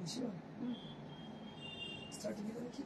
Sure. Starting with the key.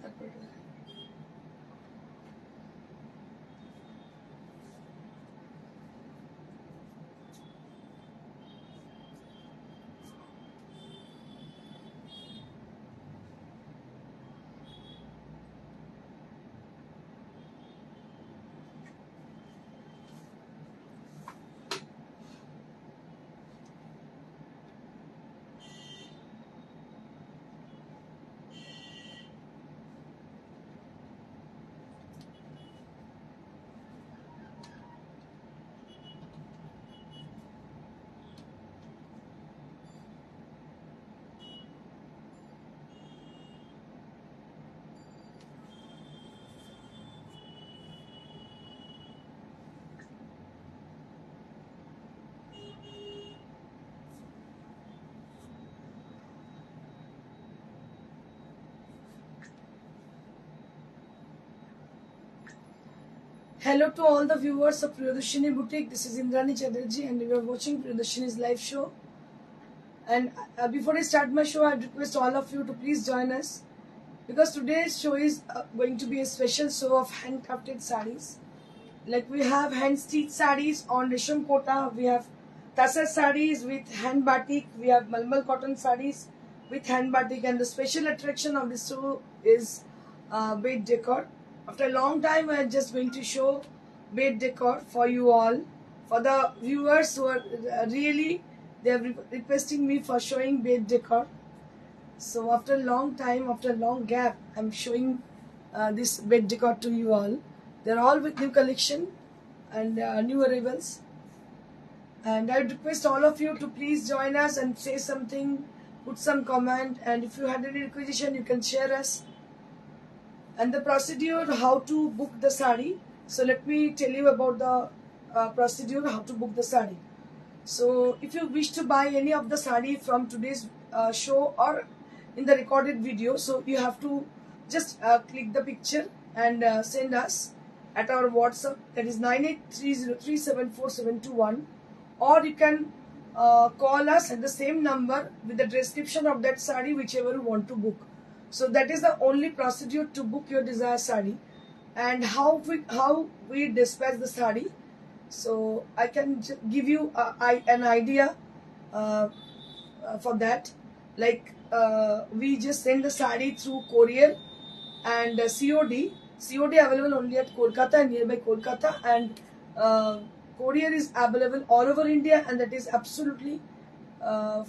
Hello to all the viewers of Priyadarshini Boutique. This is Indrani Chatterjee and we are watching Priyadarshini's live show. And before I start my show, I request all of you to please join us because today's show is going to be a special show of handcrafted sarees. Like we have hand stitched sarees on Resham Kota, we have Tasar sarees with hand batik, we have Malmal cotton sarees with hand batik, and the special attraction of this show is bed decor. After a long time, I am just going to show bed decor for you all. For the viewers who are really, they are requesting me for showing bed decor. So after a long time, after a long gap, I am showing this bed decor to you all. They are all with new collection and new arrivals. And I request all of you to please join us and say something, put some comment, and if you had any requisition, you can share us. And the procedure, how to book the sari. So let me tell you about the procedure, how to book the sari. So if you wish to buy any of the sari from today's show or in the recorded video, so you have to just click the picture and send us at our WhatsApp, that is 9830374721, or you can call us at the same number with the description of that sari, whichever you want to book. So that is the only procedure to book your desired sari. And how we dispatch the sari. So I can give you an idea for that. Like we just send the sari through courier and COD. COD available only at Kolkata and nearby Kolkata, and courier is available all over India, and that is absolutely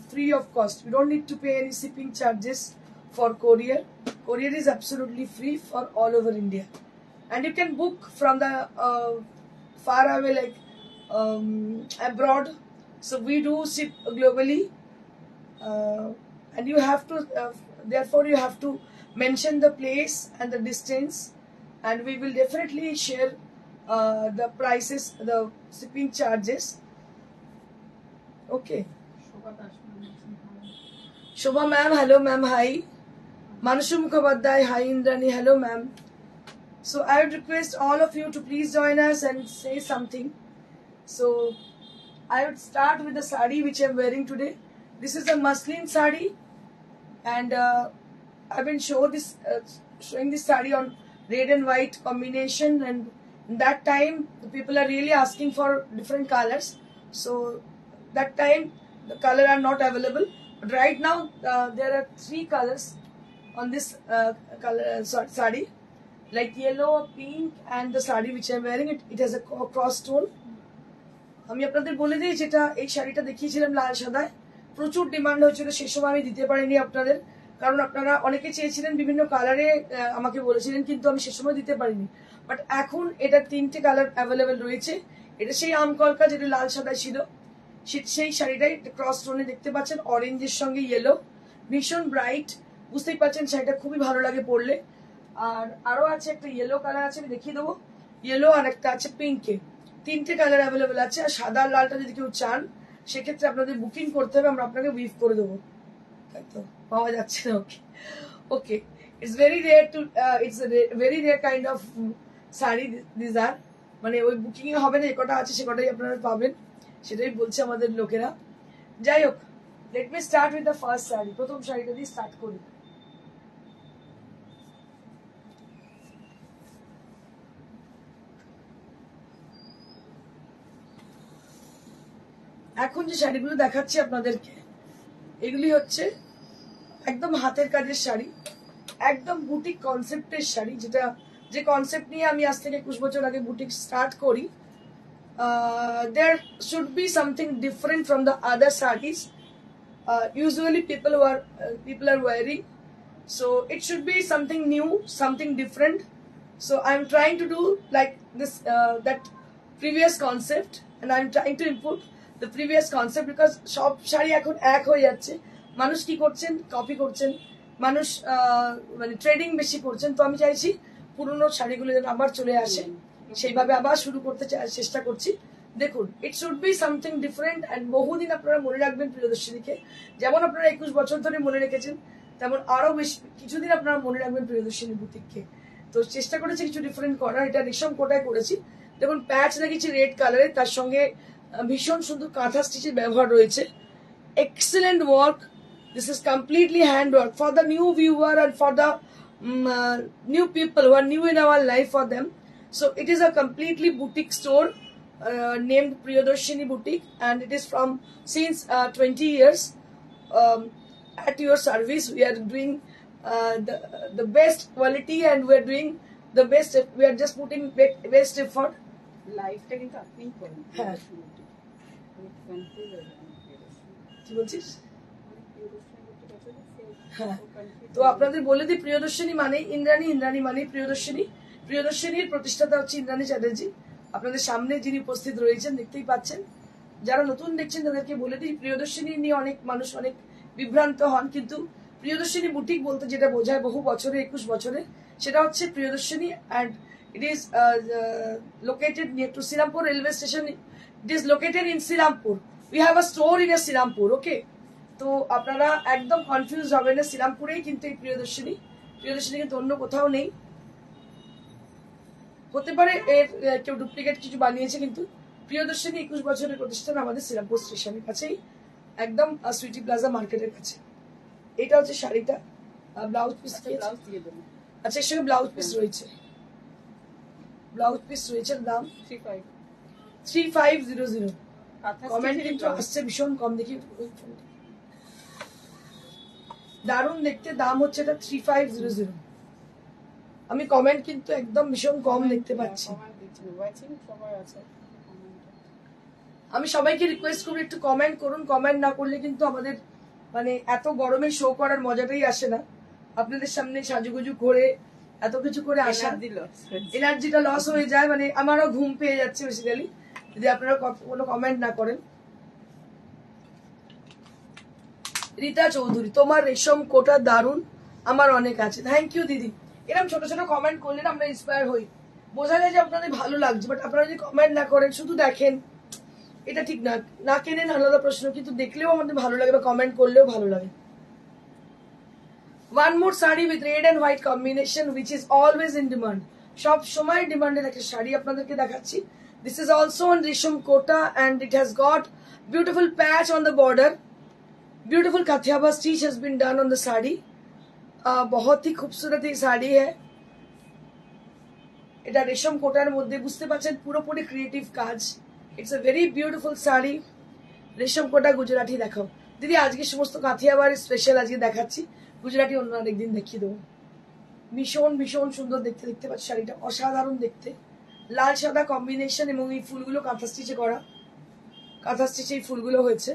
free of cost. You don't need to pay any shipping charges for courier. Courier is absolutely free for all over India, and you can book from the far away, like abroad. So we do ship globally, and you have to therefore you have to mention the place and the distance, and we will definitely share the prices, the shipping charges. Okay. Shobha ma'am, hello ma'am, hi. Manashu Mukhopadhyay, hi Indrani, hello ma'am. So I would request all of you to please join us and say something. So I would start with the sari which I am wearing today. This is a muslin sari, and I've been showing this sari on red and white combination, and in that time the people are really asking for different colors. So that time the color are not available, but right now there are 3 colors on this sari, like yellow, pink, and the sari which I am wearing. It has a cross tone. আমি আপনাদের বলে দিই, যেটা এই শাড়িটা দেখিয়েছিলাম লাল সাদায়, প্রচুর demand হয়েছিল, সে সময় আমি দিতে পারিনি আপনাদের, কারণ আপনারা অনেকে চেয়েছিলেন বিভিন্ন কালারে, আমাকে বলেছিলেন, কিন্তু আমি সে সময় দিতে পারিনি। বাট এখন এটা 3টে কালার অ্যাভেলেবেল রয়েছে। এটা সেই আমকলকা যেটা লাল সাদায় ছিল, সেই শাড়িটাই ক্রস টোনে দেখতে পাচ্ছেন, অরেঞ্জের সঙ্গে ইয়েলো, ভীষণ ব্রাইট, বুঝতেই পারছেন শাড়িটা খুবই ভালো লাগে পরলে। আর আরো আছে একটা ইয়েলো কালার আছে, আমি দেখিয়ে দেবো, ইয়েলো, আর একটা আছে পিঙ্কে। 3টে কালার অ্যাভেলেবেল আছে। আর সাদা আর লালটা যদি কেউ চান, সেক্ষেত্রে আপনাদের বুকিং করতে হবে, আমরা আপনাকে উইভ করে দেবো। তাই তো পাওয়া যাচ্ছে না? Okay okay, it's very rare to it's very rare kind of sari this আর, মানে ওই বুকিং হবে না, যে কটা আছে সে কটাই আপনারা পাবেন, সেটাই বলছে আমাদের লোকেরা। যাই হোক, let me start with the first sari. প্রথম শাড়িটা দিয়ে স্টার্ট করি। এখন যে শাড়িগুলো দেখাচ্ছি আপনাদেরকে, এগুলি হচ্ছে একদম হাতের কাজের শাড়ি, একদম বুটিক কনসেপ্টের শাড়ি, যে কনসেপ্ট নিয়ে আমি আজ থেকে 21 বছর আগে বুটিক স্টার্ট করি। There should be something different from the other sarees. Usually people are wearing, so it should be something new, something different. So I'm trying to do like this, that previous concept, and I'm trying to import the previous concept because সব শাড়ি এখন এক হয়ে যাচ্ছে। মানুষ কি করছেন, copy করছেন, মানুষ মানে ট্রেডিং বেশি করছেন। তো আমি চাইছি পুরনো শাড়িগুলো যেন আবার চলে আসে, সেইভাবে আবার শুরু করতে চেষ্টা করছি। দেখুন, it should be something different and বহুদিন আপনারা মনে রাখবেন প্রিয়দর্শিনীকে। যেমন আপনারা 21 বছর ধরে মনে রেখেছেন, তেমন আরো বেশি কিছুদিন আপনারা মনে রাখবেন প্রিয়দর্শিনী বুটিককে। তো চেষ্টা করেছি কিছু ডিফারেন্ট করার। এটা রেশম কোটায় করেছি। দেখুন, প্যাচ লাগিয়েছি রেড কালারের, তার সঙ্গে ভীষণ সুন্দর কাঁথা স্টিচের ব্যবহার রয়েছে। Excellent work. This is completely handwork for the new viewer and for the new people who are new in our life for them. So it is a completely boutique store named Priyadarshini Boutique, and it is from since 20 years at your service. We are doing the best quality, and we are doing the best. We are just putting best effort. Life ta kintu apni koren. হ্যাঁ, কি বলছিস? হ্যাঁ, তো আপনাদের বলে দিই, প্রিয়দর্শিনী মানে ইন্দ্রাণী, ইন্দ্রাণী মানে প্রিয়দর্শিনী। প্রিয়দর্শিনীর প্রতিষ্ঠাতা হচ্ছে ইন্দ্রাণী চ্যাটার্জি। আপনাদের সামনে যিনি উপস্থিত রয়েছেন দেখতেই পাচ্ছেন। যারা নতুন দেখছেন তাদেরকে বলে দিই, প্রিয়দর্শিনী নিয়ে অনেক মানুষ অনেক বিভ্রান্ত হন, কিন্তু প্রিয়দর্শিনী বুটিক বলতে যেটা বোঝায় বহু বছরে, 21 বছরে, সেটা হচ্ছে Priyadarshini. And it is located near to Serampore railway station. It is located in Serampore. We have a store in Serampore. Okay, তো আপনারা একদম কনফিউজ হবেন না, শ্রীরামপুরেই কিন্তু এই প্রিয়দর্শিনী কিন্তু অন্য কোথাও নেই। হতে পারে এর কেউ ডুপ্লিকেট কিছু বানিয়েছে, কিন্তু প্রিয়দর্শিনী 21 বছরের প্রতিষ্ঠান আমাদের শ্রীরামপুর স্টেশনের কাছেই, একদম সুইটি প্লাজা মার্কেটের কাছে। এটা হচ্ছে শাড়িটা। ব্লাউজ পিস আচ্ছা, এর সঙ্গে ব্লাউজ পিস রয়েছে। দাম 3500। কমেন্ট কিন্তু আসছে ভীষণ কম, দেখি দারুণ দেখতে। দাম হচ্ছে এটা 3500। আমি কমেন্ট কিন্তু একদম ভীষণ কম দেখতে পাচ্ছি। আমি সবাইকে রিকোয়েস্ট করবো একটু কমেন্ট করুন। কমেন্ট না করলে কিন্তু আমাদের মানে এত গরমে শো করার মজাটাই আসে না। আপনাদের সামনে সাজুগুজু করে এত কিছু করে আসা, এনার্জিটা লস হয়ে যায়। মানে আমারও ঘুম পেয়ে যাচ্ছে বেসিক্যালি, যদি আপনারা কোনো কমেন্ট না করেন। রীতা চৌধুরী, তোমার রেশম কোটা দারুন, আমার অনেক আছে। থ্যাংক ইউ দিদি। এরকম ছোট ছোট কমেন্ট করলে আমরা ইন্সপায়ার হই। বোঝা যায় যে আপনাদের ভালো লাগছে, বাট আপনারা যদি কমেন্ট না করেন, শুধু দেখেন, এটা ঠিক না। না কেনেন আলাদা প্রশ্ন, কিন্তু দেখলেও আমাদের ভালো লাগে বা কমেন্ট করলেও ভালো লাগে। One more sari with red and white combination which is always in demand. সব সময় ডিমান্ডের একটা শাড়ি আপনাদেরকে দেখাচ্ছি। This is also on রেশম কোটা and it has got beautiful patch on the border. Beautiful kathiaba stitch has been done on the sari. बहुत ही खूबसूरत ये साड़ी है। এটা রেশম কোটার মধ্যে, বুঝতে পারছেন পুরোপুরি ক্রিয়েটিভ কাজ। It's a very beautiful sari. রেশম কোটা গুজরাটি দেখাও দিদি। আজকে সমস্ত কাথিয়াবার স্পেশাল আজকে দেখাচ্ছি, গুজরাটি অন্য আরেকদিন দেখিয়ে দেবো। ভীষণ ভীষণ সুন্দর দেখতে, দেখতে পাচ্ছি শাড়িটা অসাধারণ দেখতে। লাল সাদা কম্বিনেশন এবং এই ফুলগুলো কাঁথা স্টিচে করা, কাঁথা স্টিচে এই ফুলগুলো হয়েছে।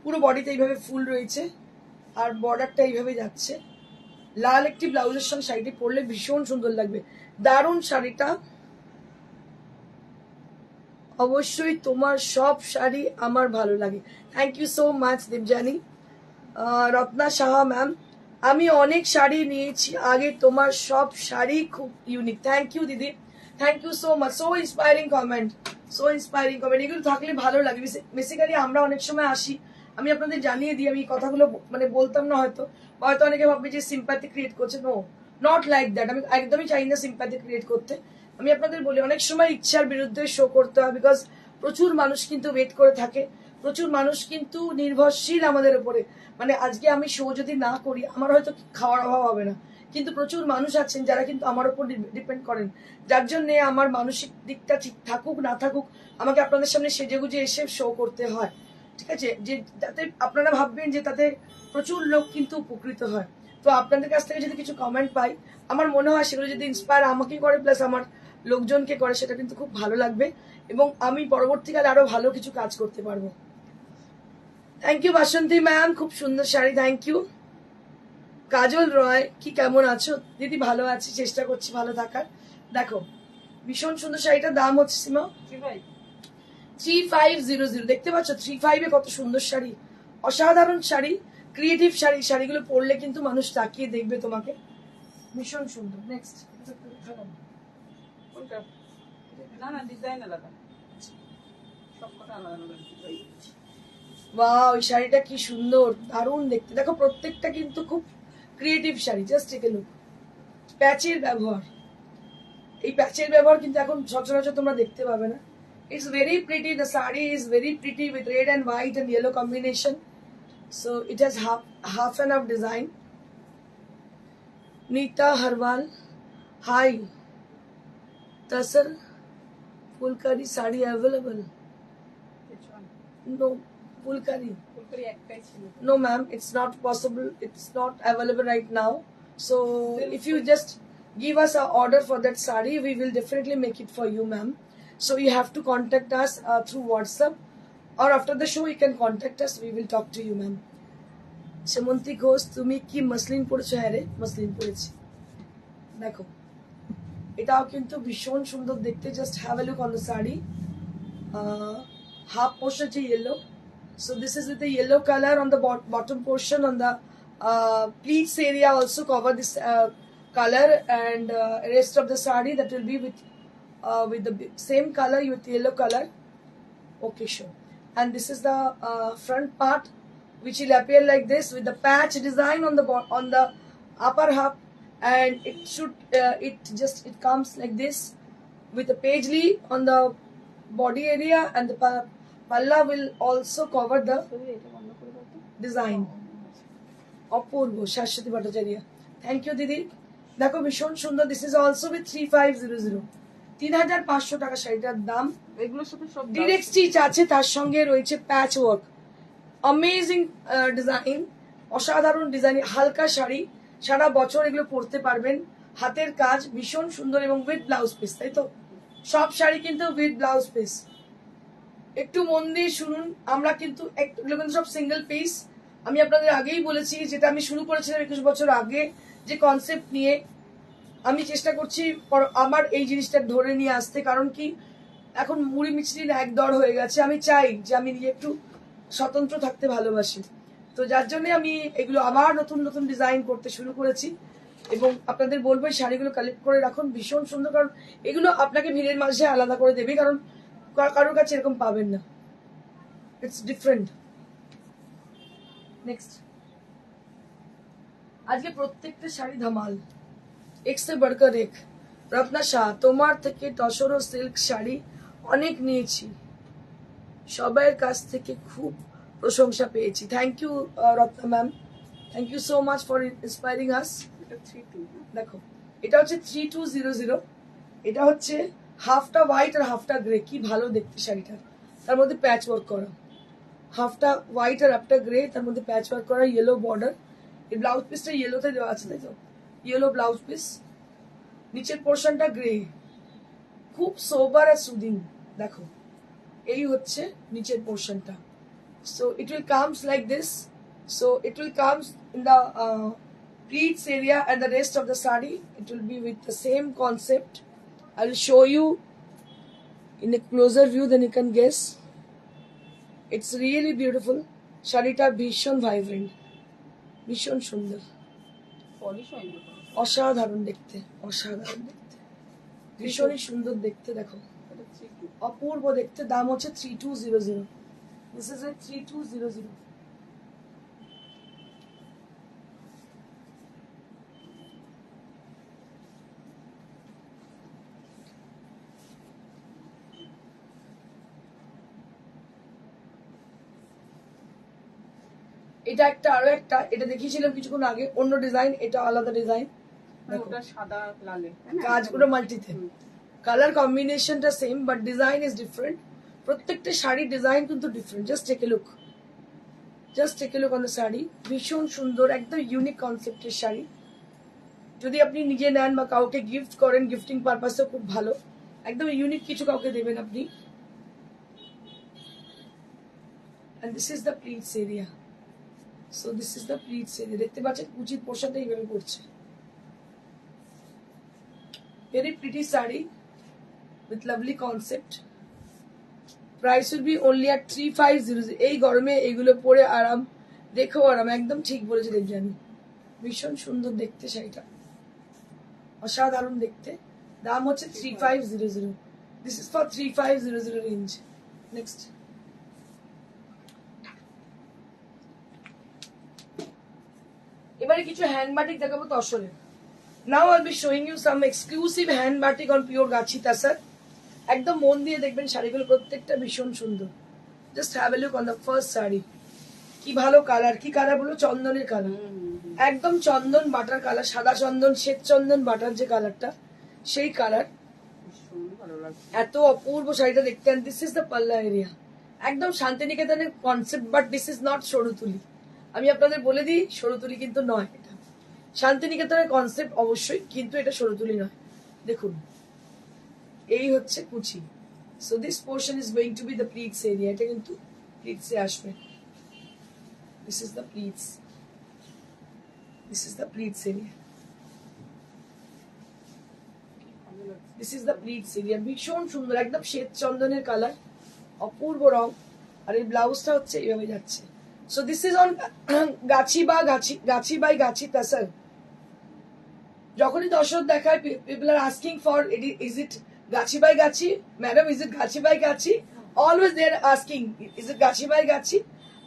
পুরো বডিতে এইভাবে ফুল রয়েছে আর বর্ডারটা এইভাবে যাচ্ছে। লাল একটি ব্লাউজের সঙ্গে শাড়িটি পরলে ভীষণ সুন্দর লাগবে। দারুণ শাড়িটা। অবশ্যই তোমার সব শাড়ি আমার ভালো লাগে। Thank you so much Debjani. Ratna Saha ma'am, আমি অনেক শাড়ি নিয়েছি আগে, তোমার সব শাড়ি খুব ইউনিক। থ্যাংক ইউ দিদি, thank you so much. So inspiring comment, so inspiring comment. এগুলো থাকলে ভালো লাগে। বেসিক্যালি আমরা অনেক সময় আসি, আমি আপনাদের জানিয়ে দিই, আমি কথাগুলো মানে বলতাম না হয়তো, হয়তো অনেকে ভাববে যে সিম্প্যাথি ক্রিয়েট করছে। No, not like that. আমি একদমই চাই না সিম্প্যাথি ক্রিয়েট করতে। আমি আপনাদের বলি, অনেক সময় ইচ্ছার বিরুদ্ধে শো করতে হয়, বিকজ প্রচুর মানুষ কিন্তু ওয়েট করে থাকে প্রচুর মানুষ কিন্তু নির্ভরশীল আমাদের উপরে, মানে আজকে আমি শো যদি না করি আমার হয়তো খাওয়ার অভাব হবে না, কিন্তু প্রচুর মানুষ আছেন যারা কিন্তু আমার উপর ডিপেন্ড করেন, যার জন্য আমার মানসিক দিকটা ঠিক থাকুক না থাকুক আমাকে আপনাদের সামনে সেজেগুজে এসে শো করতে হয়। ঠিক আছে, যে যাতে আপনারা ভাববেন যে তাতে প্রচুর লোক কিন্তু উপকৃত হয়। তো আপনাদের কাছ থেকে যদি কিছু কমেন্ট পাই, আমার মনে হয় সেগুলো যদি ইন্সপায়ার আমাকে করে প্লাস আমার লোকজনকে করে, সেটা কিন্তু খুব ভালো লাগবে এবং আমি পরবর্তীকালে আরো ভালো কিছু কাজ করতে পারবো। থ্যাংক ইউ বাসন্তী ম্যাম, খুব সুন্দর শাড়ি, থ্যাংক ইউ। কাজল রয়, কি কেমন আছো দিদি? ভালো আছি, চেষ্টা করছি ভালো থাকার। দেখো ভীষণ সুন্দর শাড়িটার দাম হচ্ছে সীমা 3500। দেখতে পাচ্ছ 35 কত সুন্দর শাড়ি, অসাধারণ শাড়ি, ক্রিয়েটিভ শাড়ি। শাড়িগুলো পরলে কিন্তু মানুষ তাকিয়ে দেখবে তোমাকে, ভীষণ সুন্দর। নেক্সট কোনটা? না না, ডিজাইন আলাদা, সবকটা আলাদা আলাদা ডিজাইন। ওয়াও, এই শাড়িটা কি সুন্দর, দারুণ দেখতে। দেখো প্রত্যেকটা কিন্তু খুব creative sari, just take a look. প্যাচের ব্যবহার, এই প্যাচের ব্যবহার কিন্তু এখন সচরাচর তোমরা দেখতে পাবে না। It's very pretty, the sari is very pretty with red and white and yellow combination. So it has half and half design. Neeta Harwal, hi. Tasar Fulkari sari available? Which one? No, Fulkari. ফুলকড়ি একটাই ছিল। No, ma'am, it's not possible. It's not available right now. So if you just give us an order for that sari, we will definitely make it for you, ma'am. So you have to contact us through WhatsApp, or after the show you can contact us. We will talk to you, ma'am. Shamanti Ghosh, তুমি কি muslin পরেছো? হ্যাঁ রে, muslin পরেছি। দেখো এটাও কিন্তু ভীষণ সুন্দর দেখতে, just have a look on the sari. Half portion হচ্ছে yellow, so this is with the yellow color on the bottom portion, on the pleats area also cover this color, and rest of the saree that will be with the same color, with yellow color. Okay, sure. And this is the front part, which will appear like this with the patch design on the upper half, and it should it comes like this with the paisley on the body area, and the palla will also cover the এটা বন্ধ করে দাও তো। design. Apurba, Shashwati Bhattacharya, thank you দিদি। দেখো ভীষণ সুন্দর, this is also with 3500, 3500 টাকা শাড়িটার দাম। এগুলোর সাথে সব ডিরেক্ট স্টিচ আছে, তার সঙ্গে রয়েছে প্যাচ ওয়ার্ক, অ্যামেজিং ডিজাইন, অসাধারণ ডিজাইন, হালকা শাড়ি, সারা বছর এগুলো পরতে পারবেন। হাতের কাজ ভীষণ সুন্দর এবং উইথ ব্লাউজ পিস, তাই তো? সব শাড়ি কিন্তু উইথ ব্লাউজ পিস। একটু মন দিয়ে শুনুন, আমরা কিন্তু এগুলো কিন্তু সব সিঙ্গেল পিস। আমি আপনাদের আগেই বলেছি, যেটা আমি শুরু করেছিলাম 21 বছর আগে, যে কনসেপ্ট নিয়ে আমি চেষ্টা করছি আমার এই জিনিসটা ধরে নিয়ে আসতে। কারণ কি, এখন মুড়ি মিছরির এক দর হয়ে গেছে। আমি চাই যে আমি নিজে একটু স্বতন্ত্র থাকতে ভালোবাসি, তো যার জন্য আমি এগুলো আবার নতুন নতুন ডিজাইন করতে শুরু করেছি। এবং আপনাদের বলবো এই শাড়িগুলো কালেক্ট করে রাখুন, ভীষণ সুন্দর, কারণ এগুলো আপনাকে ভিড়ের মাঝে আলাদা করে দেবে, কারণ কারোর কাছে এরকম পাবেন না, ইটস ডিফারেন্ট। নেক্সট, আজকে প্রত্যেকটা শাড়ি ধামাল, এক সে বড়কর এক। রত্না শাহ, তোমার থেকে তসর ও সিল্ক শাড়ি অনেক নিয়েছি, সবার কাছ থেকে খুব প্রশংসা পেয়েছি। Thank you Ratna ma'am, thank you so much for inspiring us. এটা 32। দেখো এটা হচ্ছে 3200, এটা হচ্ছে হাফটা হোয়াইট আর হাফটা গ্রে, কি ভালো দেখতে শাড়িটা, তার মধ্যে প্যাচ ওয়ার্ক করা, হাফটা হোয়াইট আর হাফটা গ্রে, তার মধ্যে প্যাচ ওয়ার্ক করা, ইয়েলো বর্ডার। এই ব্লাউজ পিসটা ইয়েলোতে দেওয়া আছে, তাই তো? ইয়েলো ব্লাউজ পিস, নিচের পোর্শনটা গ্রে, খুব সোবার আর সুদিং। দেখো এই হচ্ছে নিচের পোর্শনটা। So it will comes like this, so it will comes in the pleats area, and the rest of the sari it will be with the same concept. I will show you in a closer view, then you can guess. It's really beautiful. শাড়িটা ভীষণ vibrant, ভীষণ সুন্দর, polish হয়নি। অসাধারণ দেখতে, অসাধারণ দেখতে, ভীষণই সুন্দর দেখতে। দেখো এটা 32। অপূর্ব দেখতে, দাম হচ্ছে 3200। This is a 3200। এটা একটা, আরো একটা, এটা দেখিয়েছিলাম কিছুক্ষণ আগে, অন্য ডিজাইন, এটা আলাদা ডিজাইন। দেখো ওটা সাদা লালে, তাই না? কাজগুলো মাল্টিতে, হুম। কালার কম্বিনেশনটা same but design is different. প্রত্যেকটা শাড়ির ডিজাইন কিন্তু different. Just take a look, just take a look on the sari. ভীষণ সুন্দর, একদম ইউনিক কনসেপ্টের শাড়ি। যদি আপনি নিজে নেন বা কাউকে গিফট করেন, গিফটিং পারপাসেও খুব ভালো। একদম ইউনিক কিছু কাউকে দেবেন আপনি। and this is the pleats area. So this is the pleats area. দেখতে পাচ্ছেন কুচির পোর্শনটা এইভাবে পড়ছে। very pretty sari with lovely concept. price will be only at 3500। এই গরমে এগুলো পরে আরাম, দেখো আরাম, একদম ঠিক বলেছে দেবজানি। ভীষণ সুন্দর দেখতে শাড়িটা, অসাধারণ দেখতে। দাম হচ্ছে 3500। This is for 3500 range. Next, এবারে কিছু হ্যান্ড বাটিক দেখাবো তসরের। Now I be showing you some exclusive hand batik on pure gachhi tussar. একদম মন দিয়ে দেখবেন শাড়িগুলো, প্রত্যেকটা ভীষণ সুন্দর। Just have a look on the first sari. কি ভালো কালার, কি কালার বলো, চন্দনের কালার, একদম চন্দন বাটার কালার, সাদা চন্দন, শ্বেত চন্দন বাটার যে কালারটা, সেই কালার। ভীষণ ভালো লাগছে। এত অপূর্ব শাড়িটা দেখতে। And this is the palla area, একদম শান্তিনিকেতনের concept, but this is not সরুতুলি। আমি আপনাদের বলে দিই, সরুতুলি কিন্তু নয় এটা। শান্তিনিকেতনের কনসেপ্ট অবশ্যই, কিন্তু এটা সরুতুলি নয়। দেখুন এই হচ্ছে কুচি। So this portion is going to B the pleats area. এটা কিন্তু প্লিটসে আসবে। This is the pleats, this is the pleats area, ভালো লাগছে। This is the pleats area. ভীষণ সুন্দর, একদম শ্বেত চন্দনের কালার, অপূর্ব রং। আর এই ব্লাউজটা হচ্ছে এইভাবে যাচ্ছে। সো দিস ইজ অন গাছি বা গাছি, গাছি বাই গাছি তাসার। যখনই দর্শক দেখায়, people are asking for is it gachi by gachi, madam is it gachi by gachi, always they are asking is it gachi by গাছি।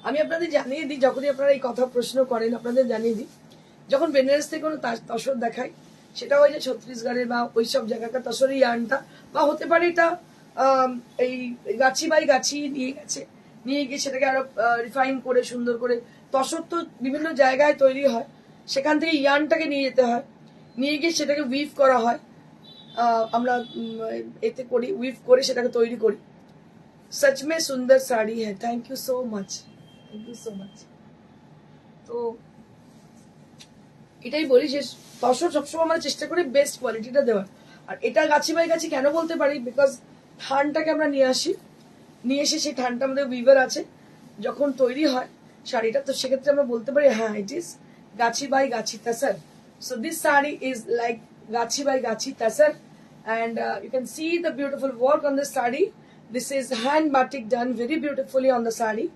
আমি আপনাদের জানিয়ে দিই, যখনই আপনারা এই কথা প্রশ্ন করেন আপনাদের জানিয়ে দিই, যখন বেনারস থেকে কোনো তসর দেখায়, সেটা হয় যে ছত্তিশগড়ের বা ওই সব জায়গাকার তসরের ইয়ার্নটা, বা হতে পারে এটা এই গাছি বাই গাছি নিয়ে গেছে, নিয়ে গিয়ে সেটাকে আরো রিফাইন করে সুন্দর করে। তসর তো বিভিন্ন জায়গায় তৈরি হয়, সেখান থেকে ইয়ার্নটাকে নিয়ে যেতে হয়, নিয়ে গিয়ে সেটাকে উইভ করা হয়। আমরা এতে করি, উইভ করে সেটাকে তৈরি করি। সচ মে সুন্দর শাড়ি হ্যাঁ, thank you so much, thank you so much. তো এটাই বলি যে তসর সবসময় আমরা চেষ্টা করি বেস্ট কোয়ালিটিটা দেওয়ার। আর এটা গাছি বাই গাছি কেন বলতে পারি, বিকজ থানটাকে আমরা নিয়ে আসি, নিয়ে এসে সেই থানটা আমাদের উইভার আছে, যখন তৈরি হয় শাড়িটা, তো সেক্ষেত্রে আমরা বলতে পারি হ্যাঁ it is gachhi by gachhi tussar. So this sari is like gachhi by gachhi tussar. and you can see the beautiful work on this sari. This is hand batik done very beautifully on the sari.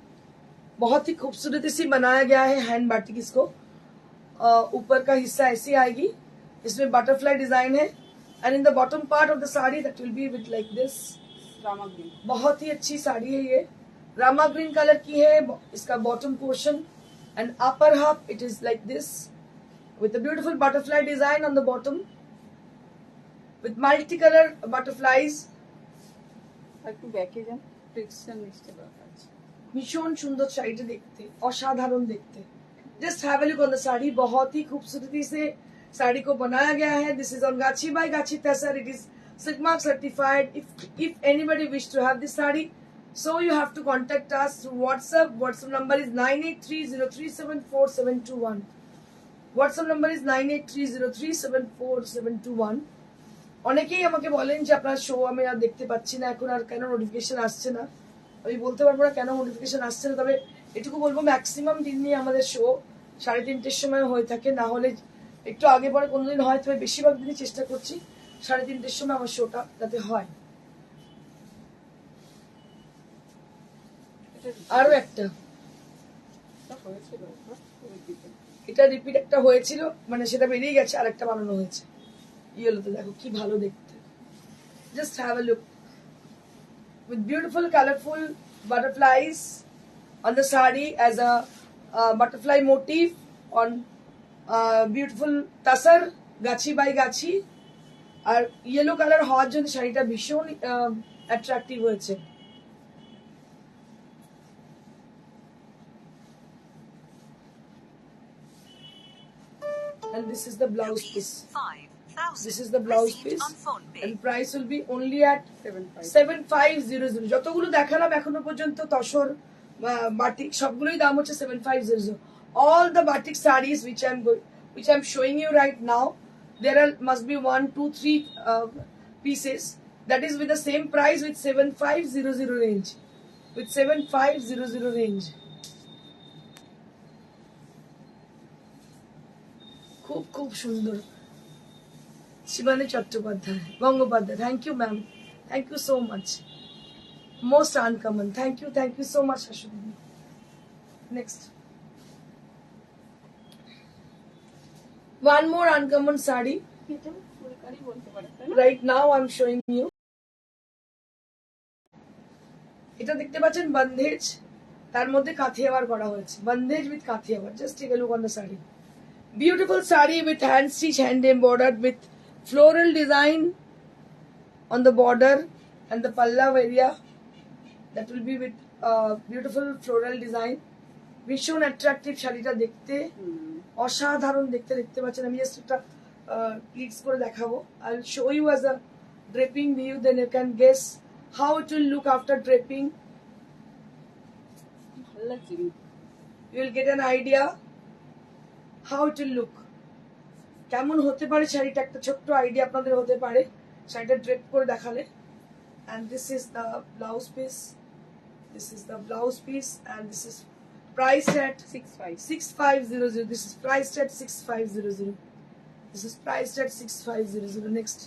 बहुत ही खूबसूरती से बनाया गया है हैंड बाटिक इसको। ऊपर का हिस्सा ऐसी आएगी, इसमें बटरफ्लाई डिजाइन है, and in the bottom part of the sari that will be with like this. Rama green, बहुत ही अच्छी साड़ी है ये, रामा ग्रीन कलर की है। इसका bottom portion and upper half it is like this with a beautiful butterfly design on the bottom with multicolor butterflies. একটু ব্যাকে যান, টেক্সচার নিচে আছে। ভীষণ সুন্দর শাড়িটা দেখতে, অসাধারণ দেখতে। Just have a look on the sari. बहुत ही खूबसूरती से साड़ी को बनाया गया है। This is on gachhi by gachhi tussar. It is sigma certified. If anybody wish to have this sari, so you have to contact us through WhatsApp. WhatsApp number is 9830374721. WhatsApp number is 9830374721. অনেকেই আমাকে বলেন যে আপনার শো আমি আর দেখতে পাচ্ছি না এখন, আর কেন নোটিফিকেশন আসছে না। আমি বলতে পারবো না কেন নোটিফিকেশন আসছে না, তবে এটুকু বলবো ম্যাক্সিমাম দিন নিয়ে আমাদের শো 3:30 সময় হয়ে থাকে, না হলে একটু আগে পরে কোনোদিন হয়, তবে বেশিরভাগ দিনই চেষ্টা করছি 3:30 সময় আমার শোটা যাতে হয়। আরো একটা হয়েছিল এটা রিপিট একটা হয়েছিল, মানে সেটা বেরিয়ে গেছে, আর একটা বানানো হয়েছে ইয়েলোতে। দেখো কি ভালো দেখতে। Just have a look with beautiful colorful butterflies on the sari as a butterfly motif on beautiful tasar gachi by gachi। আর ইয়েলো কালার হওয়ার জন্য শাড়িটা ভীষণ অ্যাট্রাকটিভ হয়েছে। and this is the blouse piece. This is the blouse piece, and price will be only at 7500. যতগুলো দেখালাম এখনো পর্যন্ত তসর বাটিক সবগুলোই দাম হচ্ছে 7500. All the batik sarees which I'm showing you right now, there must be 1, 2, 3 pieces that is with the same price with 7500 range. With 7500 range. খুব খুব সুন্দর. Shivani Chattopadhyay, Gangopadhyay, thank you ma'am, thank you so much. Most uncommon, thank you so much শাশুড়ি. Next, one more uncommon saree. Right now I'm showing you. এটা দেখতে পাচ্ছেন বন্ধেজ, তার মধ্যে কাথিয়াওয়ার করা হয়েছে. Bandhej with Kathiawar. Just take a look on the saree. Beautiful saree with hand stitch, hand embroidered with floral design on the border and the pallav area. That will be with beautiful floral design. ভীষণ attractive শাড়িটা দেখতে, অসাধারণ দেখতে. দেখতে পাচ্ছেন, আমি just একটা pleats করে দেখাবো. I will show you as a draping view, then you can guess how it will look after draping. ভালো লাগছে, you will get an idea how it will look. কেমন হতে পারে শাড়িটা, একটা ছোট্ট আইডিয়া আপনাদের হতে পারে শাড়িটা ড্রেপ করে দেখালে. And this is the blouse piece. This is the blouse piece, and this is priced at 6500. This is priced at 6500. This is priced at 6500. Next,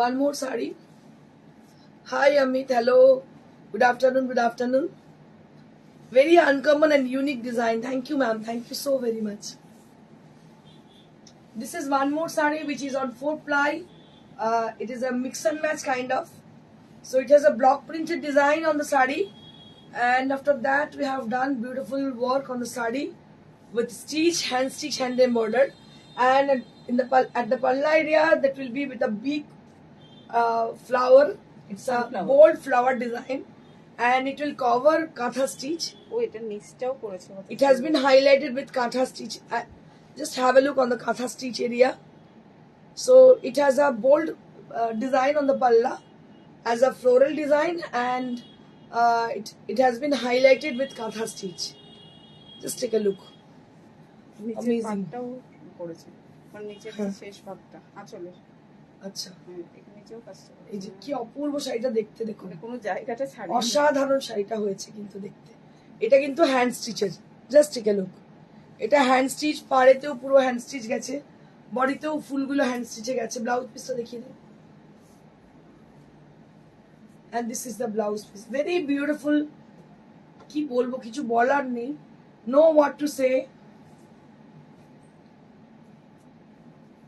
one more saree. Hi Amit, hello, good afternoon, good afternoon. Very uncommon and unique design. Thank you ma'am, thank you so very much. This is one more saree which is on 4-ply. It is a mix and match kind of. So it has a block printed design on the saree, and after that we have done beautiful work on the saree with stitch, hand embroidered, and in the at the palla area that will be with a big flower. It's a bold flower design, and it will cover katha stitch. ও এটা নিচটাও করেছে, It has been highlighted with katha stitch. Just have a look on the katha stitch area. So it has a bold design on the palla as a floral design, and it has been highlighted with katha stitch. Just take a look. নিচের Amazing. পাটটাও করেছে, মানে নিচের শেষ ভাগটা আঁচলের। আচ্ছা, এখানে নিচেও কাজটা করেছে। এই যে কি অপূর্ব শাড়িটা দেখতে, দেখুন কোনো জায়গাটা ছাড়ি, অসাধারণ শাড়িটা হয়েছে কিন্তু দেখতে. এটা কিন্তু হ্যান্ড স্টিচের. Just take a look. এটা হ্যান্ড স্টিচ, পাড়েতেও পুরো হ্যান্ড স্টিচ গেছে, বডিতেও ফুলগুলো হ্যান্ড স্টিচে গেছে. ব্লাউজ পিসটা দেখিয়ে দিন. and this is the blouse piece. Very beautiful. কি বলবো, কিছু বলার নেই. No what to say.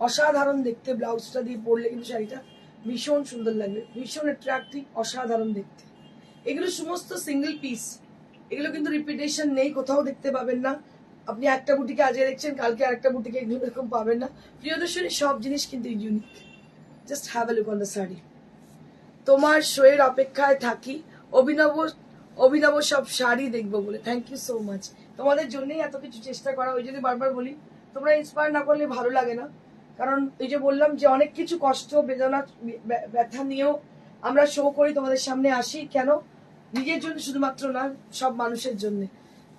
অসাধারণ দেখতে. ব্লাউজটা দিয়ে পরলে কিন্তু শাড়িটা ভীষণ সুন্দর লাগবে, ভীষণ অ্যাট্রাক্টিভ, অসাধারণ দেখতে. এগুলো সমস্ত সিঙ্গেল পিস, এগুলো কিন্তু রিপিটেশন নেই, কোথাও দেখতে পাবেন না. আপনি একটা বুটিকে আজকে দেখছেন, কালকে আরেকটা বুটিকে এরকম পাবেন না. প্রিয়দর্শনী সব জিনিস কিন্তু unique. Just have a look on the sari. তোমার শোয়ের অপেক্ষায় থাকি, অভিনব সব শাড়ি দেখবো বলে. Thank you so much. তোমাদের জন্যই এত কিছু চেষ্টা করা. ওই জন্য বারবার বলি, তোমরা ইন্সপায়ার না করলে ভালো লাগে না. কারণ এই যে বললাম যে অনেক কিছু কষ্ট, বেদনা, ব্যথা নিয়েও আমরা শো করি, তোমাদের সামনে আসি. কেন? নিজের জন্য শুধুমাত্র না, সব মানুষের জন্য.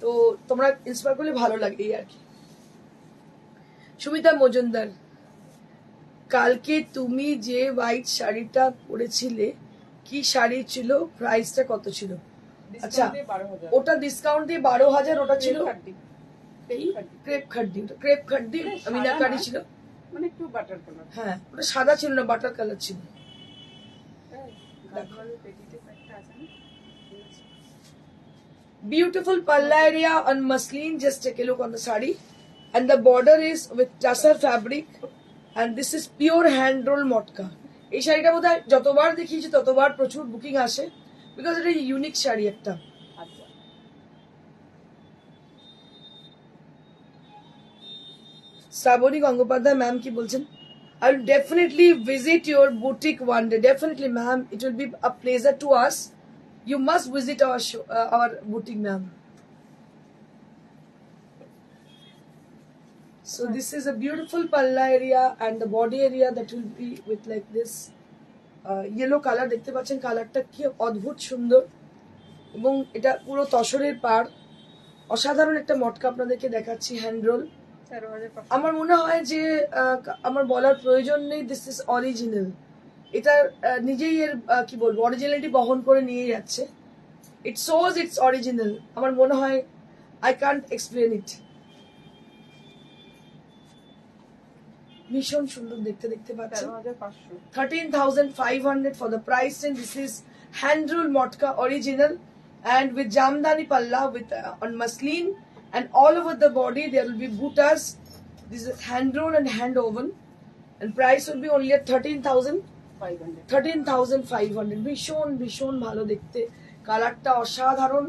তো তোমরা ইন্সপায়ার করলে ভালো লাগে, এই আর কি. সুমিতা মজুমদার, কালকে তুমি যে হোয়াইট শাড়িটা পরেছিলে কি শাড়ি ছিল, প্রাইসটা কত ছিল? আচ্ছা, ওটা ডিসকাউন্ট দিয়ে 12,000. ওটা ছিল ক্রেপ খাড্ডি. ওটা ক্রেপ খাড্ডি মিনাকারি ছিল, মানে একটু বাটার কালার. হ্যাঁ, ওটা সাদা ছিল না, বাটার কালার ছিল. Beautiful palla area on muslin. Just take a look on the sari, and the border is with tassar fabric, and this is pure hand roll মটকা. এই শাড়িটা বোধহয় যতবার দেখিয়েছি ততবার প্রচুর বুকিং আসে, বিকজ এটা ইউনিক শাড়ি একটা. শ্রাবণী গঙ্গোপাধ্যায় ম্যাম কি বলছেন? I will definitely visit your boutique one day. Definitely, ma'am. It will be a pleasure to us. You must visit our show, our boutique, ma'am. So this is a beautiful palla area and the body area that will be with like this yellow color. দেখতে পাচ্ছেন কালারটা কি অদ্ভুত সুন্দর এবং এটা পুরো তসরের পাড়। অসাধারণ একটা মটকা আপনাদেরকে দেখাচ্ছি, হ্যান্ড রোল। 13,500 আমার মনে হয় যে আমার বলার প্রয়োজন নেই, দিস ইজ অরিজিনাল। এটা নিজেই এর কি বলবো অরিজিনালিটি বহন করে নিয়ে যাচ্ছে। It shows it's original. আমার মনে হয় আই কান্ট এক্সপ্লেন ইট। ভীষণ সুন্দর দেখতে, দেখতে পাচ্ছেন। 13,500 13,500 for the price, and this is hand roll motka original and with jamdani palla with on muslin, and all over the body there will be buttas. This is hand roll and hand woven, and price will be only at 13,500 ভীষণ ভীষণ ভালো দেখতে। কালারটা অসাধারণ,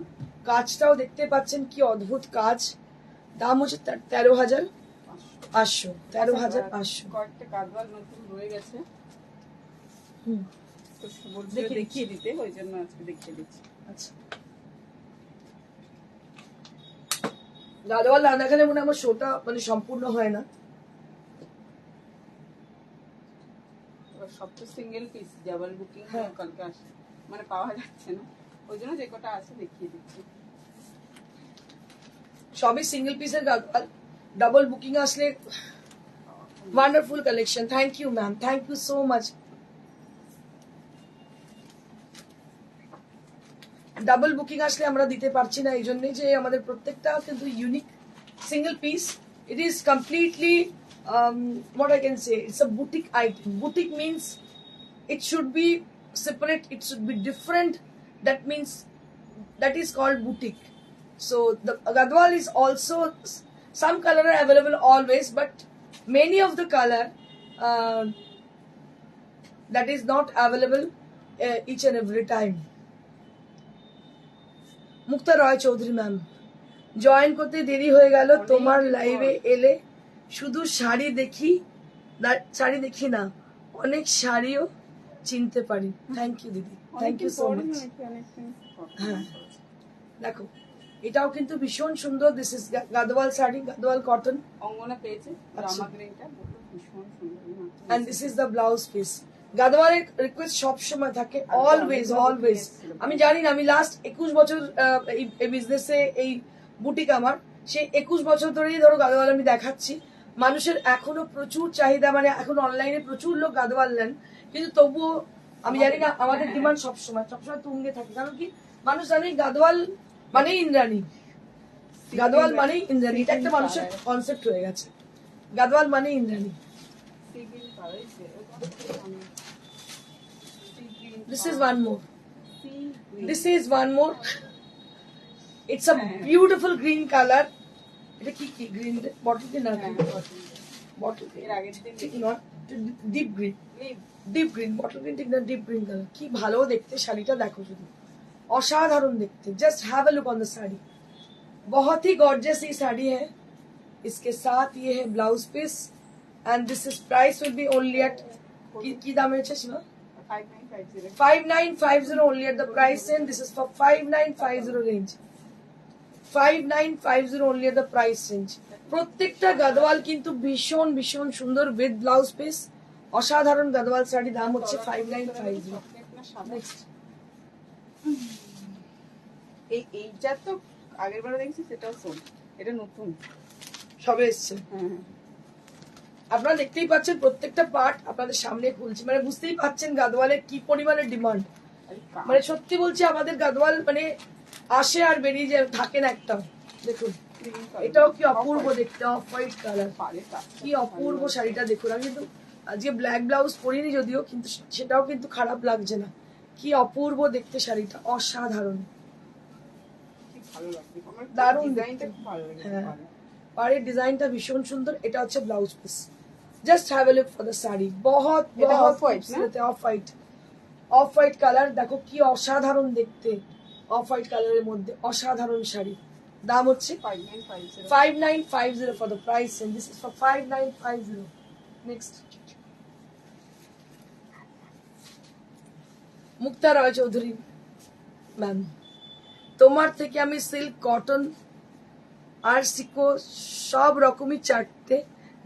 কাজটাও দেখতে পাচ্ছেন কি অদ্ভুত কাজ। দাম হচ্ছে 13,500 13,500। কয়েকটা গাদওয়াল নতুন রয়ে গেছে, হুম, তো বলছিল দেখিয়ে দিতে, ওই জন্য আজকে দেখিয়ে দিচ্ছি। আচ্ছা, গাদওয়াল না দেখালে মনে হয় আমার শোটা মানে সম্পূর্ণ হয় না। এবার সব তো সিঙ্গেল পিস, ডাবল বুকিং হ্যাঁ। কালকে আসে, মানে পাওয়া যাচ্ছে না, ওই জন্য যে কটা আছে দেখিয়ে দিচ্ছি। সবই সিঙ্গেল পিসের গাদওয়াল, ডাবল বুকিং আসলে wonderful collection. Thank you ma'am, thank you so much. Double booking আসলে আমরা দিতে পারছি না এই জন্যই যে আমাদের প্রত্যেকটা কিন্তু unique single piece. It is completely what I can say, it's a boutique item. Boutique means it should be separate, it should be different. That means that is called boutique. So the gadwal is also, some color are available always, but many of the color that is not available each and every time. Mukta Roy Chowdhury ma'am, join করতে দেরি হয়ে গেল, তোমার লাইভে এলে শুধু শাড়ি দেখি না, অনেক শাড়িও চিনতে পারি। থ্যাংক ইউ দিদি, থ্যাংক ইউ সো মাচ। হ্যাঁ, দেখো এটাও কিন্তু ভীষণ সুন্দর। This is Gadwal sari, Gadwal cotton. Angana পেয়েছে আচ্ছা। রামা গ্রিনটা ভীষণ সুন্দর, and this is the blouse piece. গাদওয়ালের রিকোয়েস্ট সবসময় থাকে, অলওয়েজ অলওয়েজ। আমি জানি না, আমি লাস্ট 21 বছর এই বিজনেসে, এই বুটিক আমার, সেই 21 বছর ধরেই ধরো গাদওয়াল আমি দেখাচ্ছি। মানুষের এখনো প্রচুর চাহিদা, মানে এখন অনলাইনে প্রচুর লোক গাদওয়াল নেন, কিন্তু তবুও আমি জানি না আমাদের ডিমান্ড সবসময় তুঙ্গে থাকে। কারণ কি, মানুষ জানে গাদওয়াল মানেই ইন্দ্রাণী, গাদওয়াল মানেই ইন্দ্রাণী। এটা একটা মানুষের কনসেপ্ট হয়ে গেছে, গাদওয়াল মানেই Indrani. This is one more. This is one more. It's a beautiful green color. এটা কি কি গ্রিন, বটল গ্রিন না বটল গ্রিন, এর আগের দিন ঠিক not, deep green, leaf deep green, bottle green ঠিক না, ডিপ গ্রিন কালার। কি ভালো দেখতে শাড়িটা, দেখো শুধু অসাধারণ দেখতে। Just have a look on the sari, बहुत ही गॉर्जियस ये साड़ी है। इसके साथ ये है blouse piece, and this is price will be only at কি দাম হয়েছে Shiba? 5950 5950 only at the price, and this is for 5950 range, 5950 only at the price range. প্রত্যেকটা গাদওয়াল কিন্তু ভীষণ ভীষণ সুন্দর উইথ ব্লাউজ পিস, অসাধারণ গাদওয়াল শাড়ি। দাম হচ্ছে 5950। নেক্সট, এইটা তো আগের বারে দেখছি, সেটাও সোল, এটা নতুন সবে এসছে। হ্যাঁ আপনারা দেখতেই পাচ্ছেন প্রত্যেকটা পার্ট আপনাদের সামনে খুলছি, মানে বুঝতেই পাচ্ছেন গাদওয়ালের কি পরিমাণে ডিমান্ড। মানে সত্যি বলছি, আমাদের গাদওয়াল মানে আসে আর বেরিয়ে যায়, থাকে না একটাও। দেখুন এটাও কি অপূর্ব দেখতে, অফ হোয়াইট কালার, কি অপূর্ব শাড়িটা দেখুন। আমি কিন্তু আজকে ব্ল্যাক ব্লাউজ পরিনি যদিও, কিন্তু সেটাও কিন্তু খারাপ লাগছে না। কি অপূর্ব দেখতে শাড়িটা, অসাধারণ, দারুণ দেখতে। হ্যাঁ, পাড়ের ডিজাইনটা ভীষণ সুন্দর। এটা হচ্ছে blouse piece. Just have a look for the sari, বহুত off white না? Off white colour. দেখো কি অসাধারণ দেখতে, অফ হোয়াইট কালারের মধ্যে অসাধারণ শাড়ি। দাম হচ্ছে 5950 5950 for the price, and this is for 5950. Next, Mukta Roy Chowdhury ma'am, তোমার থেকে আমি সিল্ক, কটন আর সিকো সব রকমই 4টে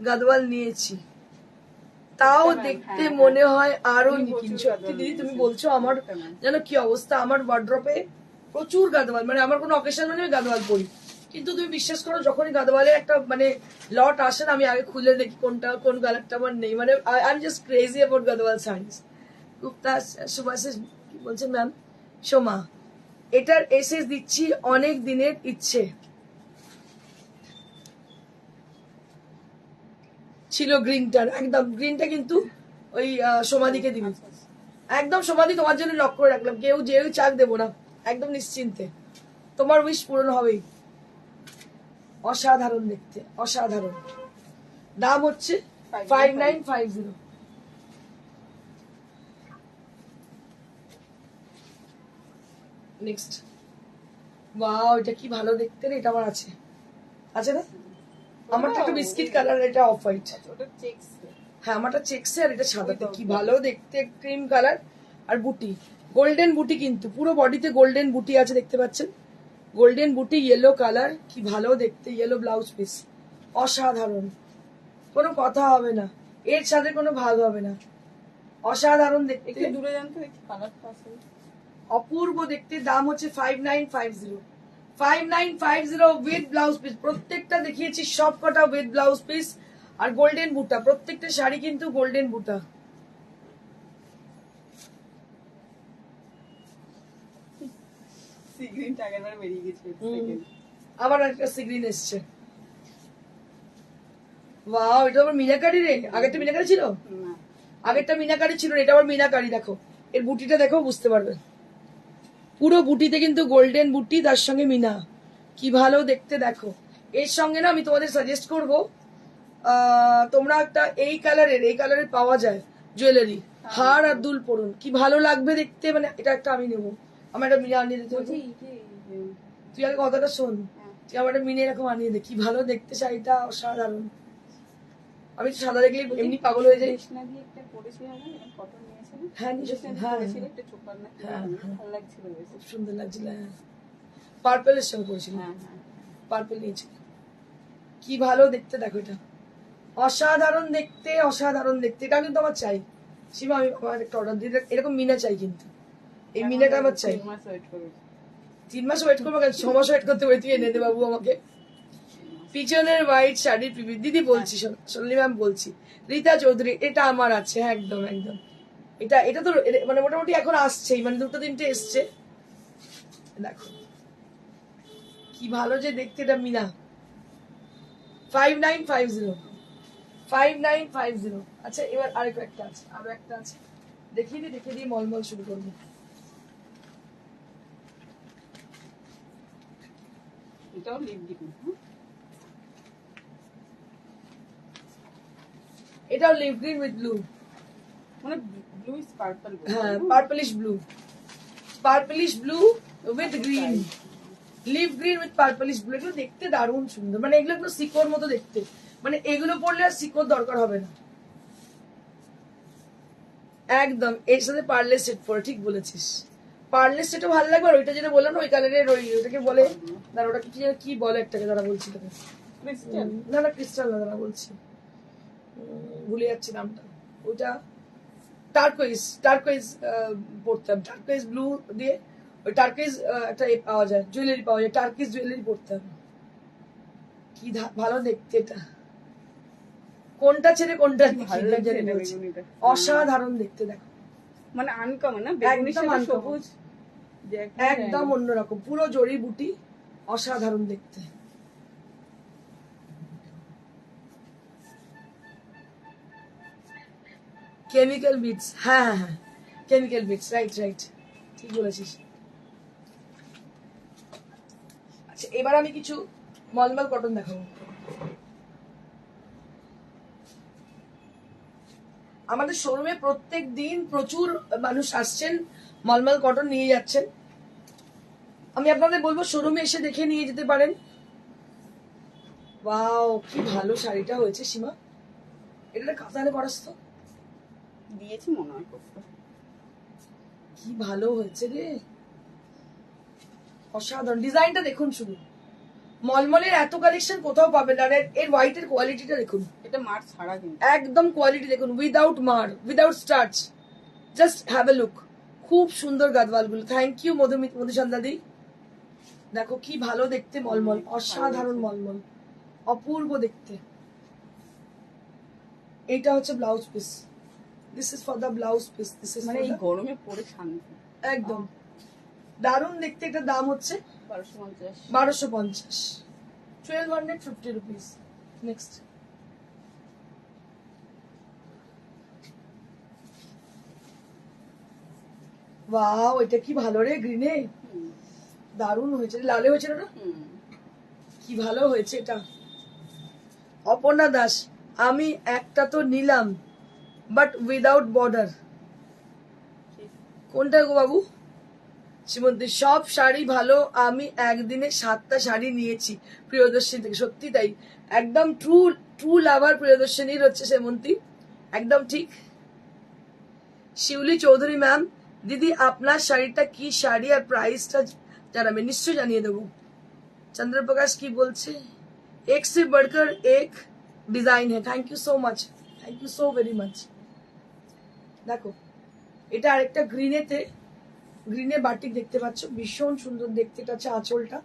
গাদওয়াল নিয়েছি, তাও আচ্ছা, ma'am, দেখতে হ্যাঁ, মনে হয় আরো তুমি নিকিন। প্রচুর সত্যি গাদোয়াল দিদি, তুমি নিয়েছো। বলছো আমার আচ্ছা, ma'am। যেন কি অবস্থা, আমার ওয়ার্ড্রপে প্রচুর গাদওয়াল, মানে আমার কোনো অকেশন মানে আমি গাদওয়াল পরি, কিন্তু তুমি বিশ্বাস করো যখনই গাদওয়ালের একটা মানে লট আসে না, আমি আগে খুলে দেখি কোনটা কোন কালারটা আমার নেই, মানে I am just crazy about Gadwal saris. Gupta Subhasis কি বলছেন ম্যাম? সোমা, এটার এসএস দিচ্ছি, অনেক দিনের ইচ্ছে ছিল গ্রিনটার, একদম গ্রিনটা কিন্তু ওই সোমাদিকে দিবি, আচ্ছা, আচ্ছা। একদম সমাধি তোমার জন্য লক করে রাখলাম, কেউ যেও চাক দেবো না, একদম নিশ্চিন্তে, তোমার উইশ পূরণ হবেই। অসাধারণ দেখতে, অসাধারণ। দাম হচ্ছে 5950। নেক্সট, ওয়াও, এটা কি ভালো দেখতে রে, এটা আমার আছে, আছে না? আমারটা একটু বিস্কিট কালার, এটা অফ হোয়াইট। আচ্ছা, ওটা চেকস। হ্যাঁ, আমারটা চেকসে আর এটা সাদাতে, কি ভালো দেখতে, ক্রিম কালার আর বুটি, গোল্ডেন বুটি, কিন্তু পুরো বডিতে গোল্ডেন বুটি আছে, দেখতে পাচ্ছেন, গোল্ডেন বুটি, ইয়েলো কালার, কি ভালো দেখতে, ইয়েলো ব্লাউজ পিস, অসাধারণ, কোনো কথা হবে না, এর সাথে কোনো ভাগ হবে না, অসাধারণ দেখতে, একটু দূরে যান তো, একটু কালারটা আছে। অপূর্ব দেখতে। দাম হচ্ছে 5950, 5950 উইথ ব্লাউজ পিস, প্রত্যেকটা দেখিয়েছি সব কটা উইথ ব্লাউজ পিস আর গোল্ডেন বুটা, প্রত্যেকটা শাড়ি কিন্তু গোল্ডেন বুটা। সি গ্রিনটা আগেরবার বেরিয়ে গেছে, সেকেন্ড। আবার একটা সিগ্রিন এসছে, ওয়াও, এটা আবার মিনাকারি রে, আগেরটা মিনাকারি ছিল, না, আগেরটা মিনাকারি ছিল, এটা আবার মিনাকারি, দেখো এর বুটিটা দেখো, বুঝতে পারবে, পুরো বুটিতে কিন্তু গোল্ডেন বুটি, তার সঙ্গে মিনা, কি ভালো দেখতে দেখো। এর সঙ্গে না আমি তোমাদের সাজেস্ট করবো, তোমরা একটা এই কালারের পাওয়া যায় জুয়েলারি, হার আর দুল পরুন, কি ভালো লাগবে দেখতে, মানে এটা একটা আমি নেবো, আমার একটা মিনা আনিয়ে দিতে হবে। বলছি এই যে, তুই আগে কথাটা শোন, হ্যাঁ। তুই আমার একটা মিনে এরকম আনিয়ে দে, কি ভালো দেখতে শাড়িটা, অসাধারণ। আমি তো সাদা দেখলে এমনি পাগল হয়ে যাই। কৃষ্ণা দিয়ে একটা পরেছিল না, এরকম কটন নিয়েছিল। হ্যাঁ, নিশ্চয়ই, কৃষ্ণা দিয়ে হ্যাঁ, পরেছিল, একটা চোপার না কি হ্যাঁ, জানি, হ্যাঁ। ভালো লাগছিল বেশ। খুব সুন্দর লাগছিল, পার্পেলের সঙ্গে পড়েছিল, হ্যাঁ, হ্যাঁ। পার্পেল নিয়েছিল, কি ভালো দেখতে দেখো, এটা অসাধারণ দেখতে, অসাধারণ দেখতে, এটা কিন্তু আমার চাই। সীমা, আমি আমার একটা অর্ডার দিয়ে এরকম মিনা চাই, কিন্তু এই মিনাটা আমার চাই। 3 মাস ওয়েট করবে। 3 মাস ওয়েট করবো কেন, 6 মাস ওয়েট করতে হবে, তুই এনে দে বাবু আমাকে। পিছনের হোয়াইট শাড়ির পিপি, দিদি বলছি, সোনালি ম্যাম বলছি, রীতা চৌধুরী, এটা আমার আছে, হ্যাঁ একদম একদম, এটা এটা তো মানে মোটামুটি এখন আসছেই, মানে 2-3টে এসছে, দেখো কি ভালো যে দেখতে, এটা মিনা। 5950, 5950। আচ্ছা, এবার আরেকটা একটা আছে, আরো একটা আছে, দেখিয়ে দিয়ে মলমল শুরু করবো। এটাও লিপ গ্রিন। এটাও লিভ গ্রিন উইথ ব্লু, মানে ব্লু ইজ পার্পল। হ্যাঁ, purplish blue, purplish blue with green, leaf green with purplish blue, এগুলো দেখতে দারুণ সুন্দর, মানে এগুলো একটু সিকোর মতো দেখতে, মানে এগুলো পরলে আর সিকোর দরকার হবে না, একদম। এর সাথে পার্লে সেট পরে, ঠিক বলেছিস, পার্লে সেটও ভালো লাগবে, আর ওইটা যেটা বললাম না, ওই কালারের, ওটাকে বলে, দাঁড়া ওটাকে কি বলে একটাকে, দাঁড়া বলছি তোকে, ক্রিস্টাল। না ক্রিস্টাল না, দাঁড়া বলছি, ভুলে যাচ্ছি নামটা, ওইটা টার্কোইজ পড়তাম, টার্কোইজ ব্লু দিয়ে, ওই টার্কোইজ একটা পাওয়া যায়, জুয়েলারি পাওয়া যায়, টার্কিজ জুয়েলারি পড়তাম, কি ভালো দেখতে, এটা কোনটা ছেড়ে কোনটা ভালো লাগছে এটা, বলছি, বেগুনিটা। অসাধারণ দেখতে দেখো, মানে আনকমন না, বেগুনির একদম সাথে uncommon। সবুজ, যে একটা একদম অন্যরকম, পুরো জড়ি বুটি, অসাধারণ দেখতে। কেমিক্যাল বিটস, হ্যাঁ হ্যাঁ হ্যাঁ, কেমিক্যাল বিটস, রাইট, ঠিক বলেছিস। আচ্ছা, এবার আমি কিছু মলমল কটন দেখাবো। আমাদের শোরুমে প্রত্যেক দিন প্রচুর মানুষ আসছেন, মলমল কটন নিয়ে যাচ্ছেন, আমি আপনাদের বলবো শোরুমে এসে দেখে নিয়ে যেতে পারেন। ওয়াও, কি ভালো শাড়িটা হয়েছে সীমা। এটা কাতানে করাস তো, দিয়েছি মনে হয় করতে। কি ভালো হয়েছে রে, অসাধারণ। ডিজাইনটা দেখুন শুধু, মলমলের এত কালেকশন কোথাও পাবেন না। আর এর হোয়াইটের কোয়ালিটিটা দেখুন, এটা মার ছাড়া কিন্তু একদম কোয়ালিটি দেখুন, উইদাউট মার, without starch. Just have a look. খুব সুন্দর গাদওয়াল গুলো। থ্যাংক ইউ মধুসন্ধাদি। দেখো কি ভালো দেখতে, মলমল, অসাধারণ মলমল, অপূর্ব দেখতে। এইটা হচ্ছে blouse piece. This is for the blouse piece. This is মানে এই গরমে পরে শান্তি। একদম দারুণ দেখতে। এটা দাম হচ্ছে 1250। 1250, 1250 রুপিস। নেক্সট, ওয়াও, এটা কি ভালো রে, গ্রিনে দারুণ হয়েছে। লালে হয়েছে না, কি ভালো হয়েছে এটা। অপর্ণা দাস, আমি একটা তো নিলাম বাট উইদাউট বর্ডার। কোনটা গো বাবু? শ্রীমন্তী, সব শাড়ি ভালো, আমি একদিনে 7টা শাড়ি নিয়েছি প্রিয়দর্শিনী থেকে। সত্যি তাই, একদম ট্রু ট্রু লাভার প্রিয়দর্শিনীর হচ্ছে শ্রীমন্তী, একদম ঠিক। শিউলি চৌধুরী ম্যাম, দিদি আপনার শাড়িটা কি শাড়ি আর প্রাইসটা জানাবেন? নিশ্চয় জানিয়ে দেবো। চন্দ্রপ্রকাশ কি বলছে? এক সে বড়কর এক ডিজাইন হ্যাঁ। Thank you so much, thank you so very much. দেখো এটা আরেকটা গ্রিনেতে, গ্রিনে বাটিক দেখতে পাচ্ছ, ভীষণ সুন্দর দেখতে। এটা হচ্ছে আঁচলটা।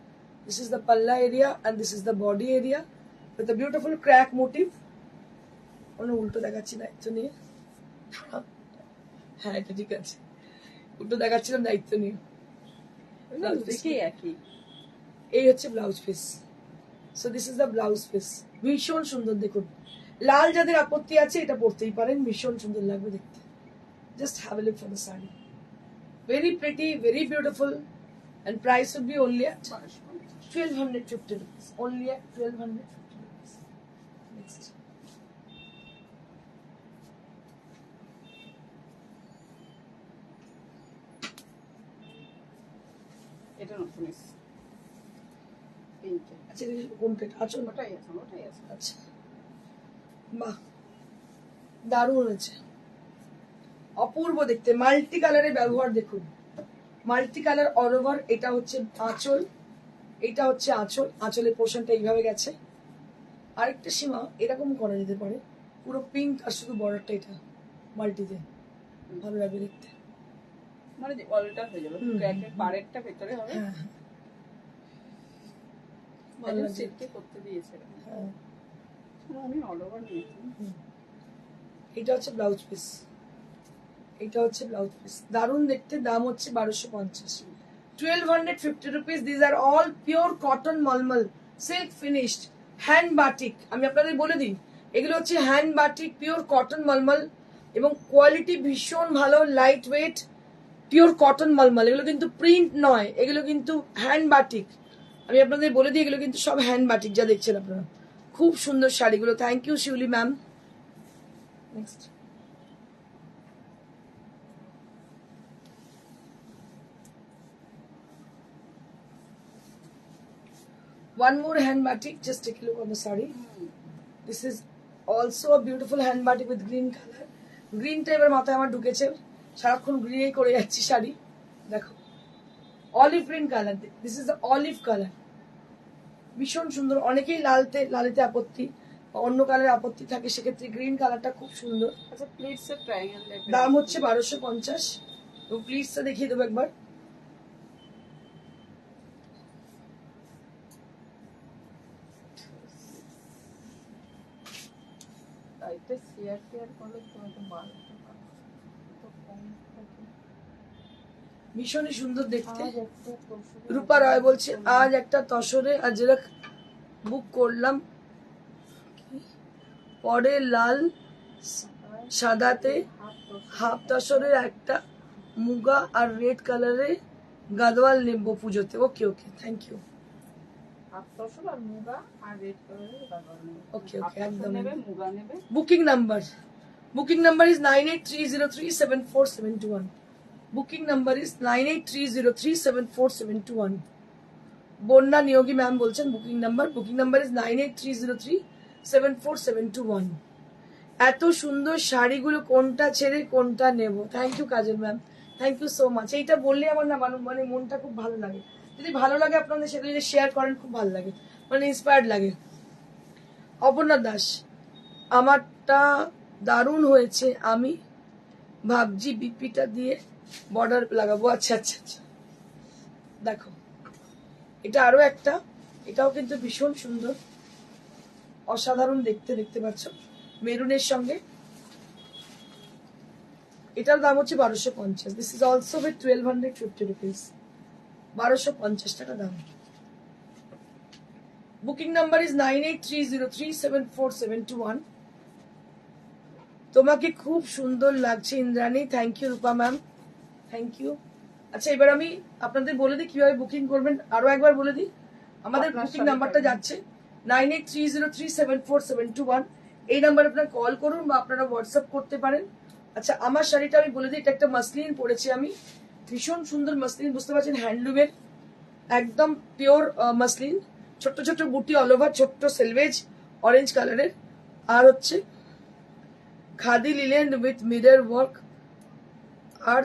This is the palla area and this is the body area with a beautiful crack motif. অন্য উল্টো দেখাচ্ছি দায়িত্ব নিয়ে। হ্যাঁ এটা ঠিক আছে, উল্টো দেখাচ্ছিলাম দায়িত্ব নিয়ে। দেখেই একই। এই হচ্ছে blouse piece. So this is the blouse piece. ভীষণ সুন্দর দেখুন। লাল যাদের আপত্তি আছে এটা পরতেই পারেন, ভীষণ সুন্দর লাগবে দেখতে। Just have a look for the sari. Very pretty, very beautiful, and price would be only at 1250 rupees. Only at 1250 rupees. Next. এটা নতুন এসেছে। পিঙ্কে। আচ্ছা কোনটা? আচল? ওটাই আছে, ওটাই আছে। আচ্ছা, বাহ, দারুণ হয়েছে, অপূর্ব দেখতে। মাল্টি কালারের ব্যবহার দেখুন, মাল্টি কালার অল ওভার। এটা হচ্ছে আঁচল, এটা হচ্ছে আঁচল। আঁচলের পোর্শনটা এইভাবে গেছে। আরেকটা সীমা এরকম করা যেতে পারে, পুরো পিঙ্ক আর শুধু বর্ডারটা এটা মাল্টিতে, ভালো লাগবে দেখতে। মানে অলটা হয়ে যাবে, ক্র্যাকের পাড়েরটা ভেতরে হবে। হ্যাঁ ভালো সেটকে করতে দিয়েছে। হ্যাঁ, আমি অল ওভার নিয়েছি। এটা হচ্ছে ব্লাউজ পিস, এটা হচ্ছে ব্লাউজ পিস, দারুণ দেখতে। দাম হচ্ছে 1250, 1250 rupees. This are all pure cotton mulmul silk finished hand batik. আমি আপনাদের বলে দিই, এগুলো হচ্ছে hand batik, pure cotton mulmul, এবং কোয়ালিটি ভীষণ ভালো, light weight, pure cotton mulmul. এগুলো কিন্তু প্রিন্ট নয়, এগুলো কিন্তু হ্যান্ড বাটিক। আমি আপনাদের বলে দিই, এগুলো কিন্তু সব হ্যান্ড বাটিক যা দেখছেন আপনারা। খুব সুন্দর শাড়িগুলো। Thank you Shiuli ma'am. Next, one more hand batik. Just take a look on the saree. This is also a beautiful hand batik with green color. Green টা এবার মাথায় আমার ঢুকেছে, সারাক্ষণ গ্রিনেই করে যাচ্ছি শাড়ি। দেখো olive green colour, this is the olive colour, ভীষণ সুন্দর। অনেকেই লালেতে আপত্তি, অন্য কালার আপত্তি থাকে, সেক্ষেত্রে গ্রিন কালারটা খুব সুন্দর। আচ্ছা প্লিটস এর ট্রায়াঙ্গেল টাইপের দাম হচ্ছে 1250। এবং প্লিটসটা দেখিয়ে দেবো একবার। এটা শেয়ার করলে তোমাকে 12 টাকা তো কম থাকে। ভীষণই সুন্দর দেখতে। আজ একটা তসরে রূপা রয় বলছে, আজ একটা তসরে আজরাক বুক করলাম, পরে লাল সাদাতে হাফ তসরের একটা মুগা আর রেড কালারে গাদওয়াল নেবো পুজোতে। Okay okay, thank you. Half tussar আর মুগা আর রেড কালারের গাদওয়াল নেবে। ওকে ওকে, একদম। নেবে মুগা নেবে। Booking number is 9830374721. Booking number is 9830374721. Bonya Niyogi ma'am বলছেন বুকিং নাম্বার ইজ 9830374721। এত সুন্দর শাড়িগুলো কোনটা ছেড়ে কোনটা নেব। Thank you Kajal ma'am, thank you so much. এইটা বললে আমার না মানে মনটা খুব ভালো লাগে। যদি ভালো লাগে আপনাদের সেটা যদি শেয়ার করেন খুব ভালো লাগে, মানে ইন্সপায়ার্ড লাগে। অপর্ণা দাস, আমারটা দারুণ হয়েছে, আমি ভাবছি বিপিটা দিয়ে বর্ডার লাগাবো। আচ্ছা আচ্ছা আচ্ছা, দেখো এটা আরো একটা, এটাও কিন্তু ভীষণ সুন্দর, অসাধারণ দেখতে, দেখতে পাচ্ছ মেরুনের সঙ্গে। এটার দাম হচ্ছে 1250। This is also with 1250 rupees, 1250 টাকা দাম। Booking number is 9830374721। তোমাকে খুব সুন্দর লাগছে Indrani, thank you Rupa ma'am, thank you. আচ্ছা এবার আমি আপনাদের বলে দিই কিভাবে বুকিং করবেন, আরো একবার বলে দিই। আমাদের বুকিং নাম্বারটা যাচ্ছে 9830374721। এই নাম্বারে আপনারা কল করুন বা আপনারা হোয়াটসঅ্যাপ করতে পারেন। আচ্ছা আমার শাড়িটা আমি বলে দিই, এটা একটা মাসলিন পরেছি আমি, ভীষণ সুন্দর মাসলিন, বুঝতে পারছেন হ্যান্ডলুমের, একদম পিওর মাসলিন, ছোট্ট ছোট্ট বুটি অল ওভার, ছোট্ট সেলভেজ অরেঞ্জ কালারের, আর হচ্ছে khadi linen with mirror work, আর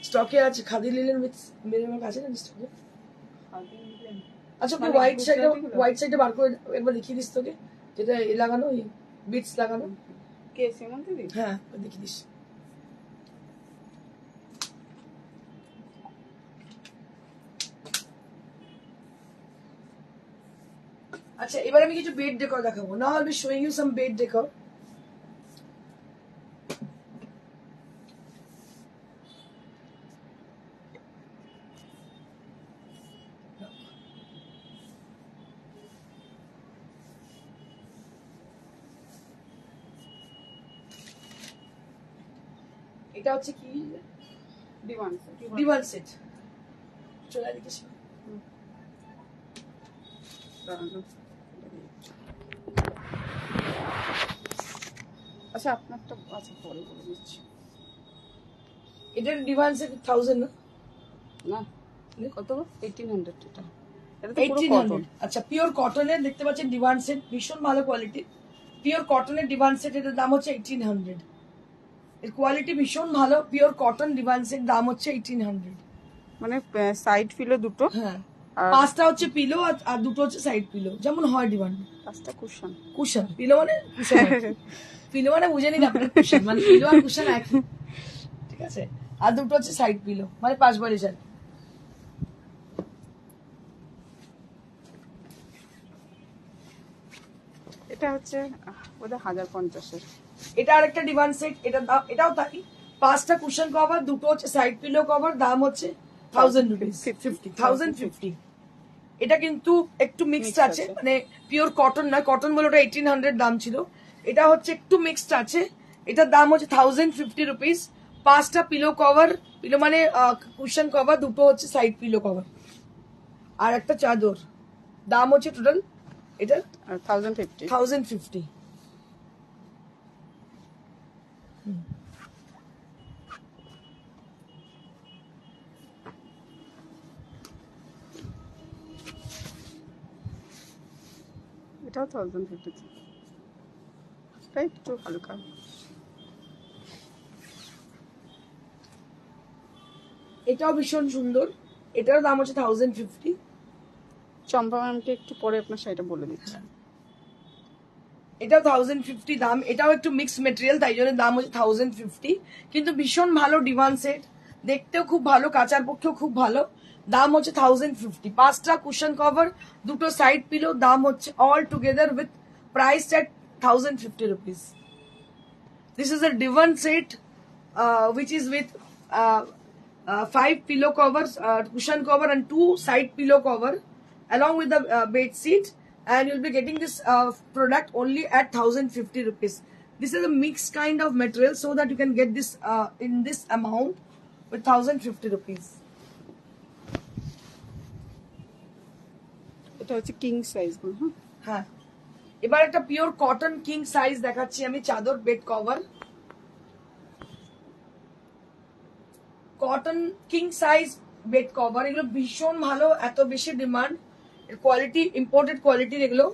স্টকে আছে khadi linen with mirror work আছে না স্টকে? আচ্ছা হোয়াইট সাইডে বার করে একবার দেখিয়ে দিস তোকে, যেটা লাগানো ওই বিটস লাগানো। হ্যাঁ দেখিয়ে দিস। আচ্ছা এবার আমি কিছু বেড ডেকর দেখাবো। Now I will be showing you some bed decor. এটা হচ্ছে কি, ডিভান সেট। চলে দেখিস। আচ্ছা আপনারটা আচ্ছা পরে বলে দিচ্ছি। এটার ডিভান সেট 1000 না? না কত? 1800 এটা। এটা তো পুরো 1800। কটন। আচ্ছা পিওর কটনের দেখতে পাচ্ছেন ডিভান সেট, ভীষণ ভালো কোয়ালিটি, পিওর কটনের ডিভান সেট, এটার দাম হচ্ছে 1800। এর কোয়ালিটি ভীষণ ভালো, পিওর কটন ডিভান সেট, দাম হচ্ছে 1800। মানে সাইড পিলো দুটো, হ্যাঁ আর 5টা হচ্ছে পিলো আর দুটো হচ্ছে সাইড পিলো, যেমন হয় ডিভান। 5টা কুশন। কুশন, পিলো মানে কুশন, পিলো মানে বুঝে নিন আপনার, কুশন মানে পিলো আর কুশন একই, ঠিক আছে। আর দুটো হচ্ছে সাইড পিলো, মানে 5 বালিশ আর কি। এটা হচ্ছে ওদের 1050-এর। এটা আরেকটা ডিভান সেট, এটাও তাই, 5টা কুশন কভার, দুটো হচ্ছে সাইড পিলো কভার, দাম হচ্ছে 1000 রুপিস, 1050। এটা কিন্তু একটু মিক্সড আছে, মানে পিওর কটন নয়, কটন বলে ওটা 1800 দাম ছিল, এটা হচ্ছে একটু মিক্সড আছে, এটার দাম হচ্ছে 1050 রুপিস। 5টা পিলো কভার, পিলো মানে কুশন কভার, দুটো হচ্ছে সাইড পিলো কভার, আর একটা চাদর, দাম হচ্ছে টোটাল এটা 1050। এটাও 1050। এটা একটু হালকা। এটাও ভীষণ সুন্দর, এটার দাম হচ্ছে 1050। চম্পা ম্যামকে একটু পরে আপনার শাড়িটা বলে দিচ্ছি। এটাও 1050 দাম, এটাও একটু মিক্সড মেটেরিয়াল, তাই জন্য দাম হচ্ছে 1050। কিন্তু ভীষণ ভালো ডিভান সেট, দেখতেও খুব ভালো, কাচার পক্ষেও খুব ভালো, দাম হচ্ছে 1050। 5টা কুশন কভার, দুটো সাইড পিলো, দাম হচ্ছে all together with price at 1050 rupees. This is a divan set which is with 5 pillow covers, cushion cover and 2 side pillow cover along with the bed sheet, and you'll be getting this product only at 1050 rupees. This is a mixed kind of material, so that you can get this in this amount with 1050 rupees. এটা হচ্ছে king size গুলো। হ্যাঁ এবার একটা pure cotton king size দেখাচ্ছি আমি, চাদর bed cover, cotton king size bed cover, এগুলো ভীষণ ভালো, এত বেশি ডিমান্ড, কোয়ালিটি ইম্পোর্টেড কোয়ালিটির এগুলো।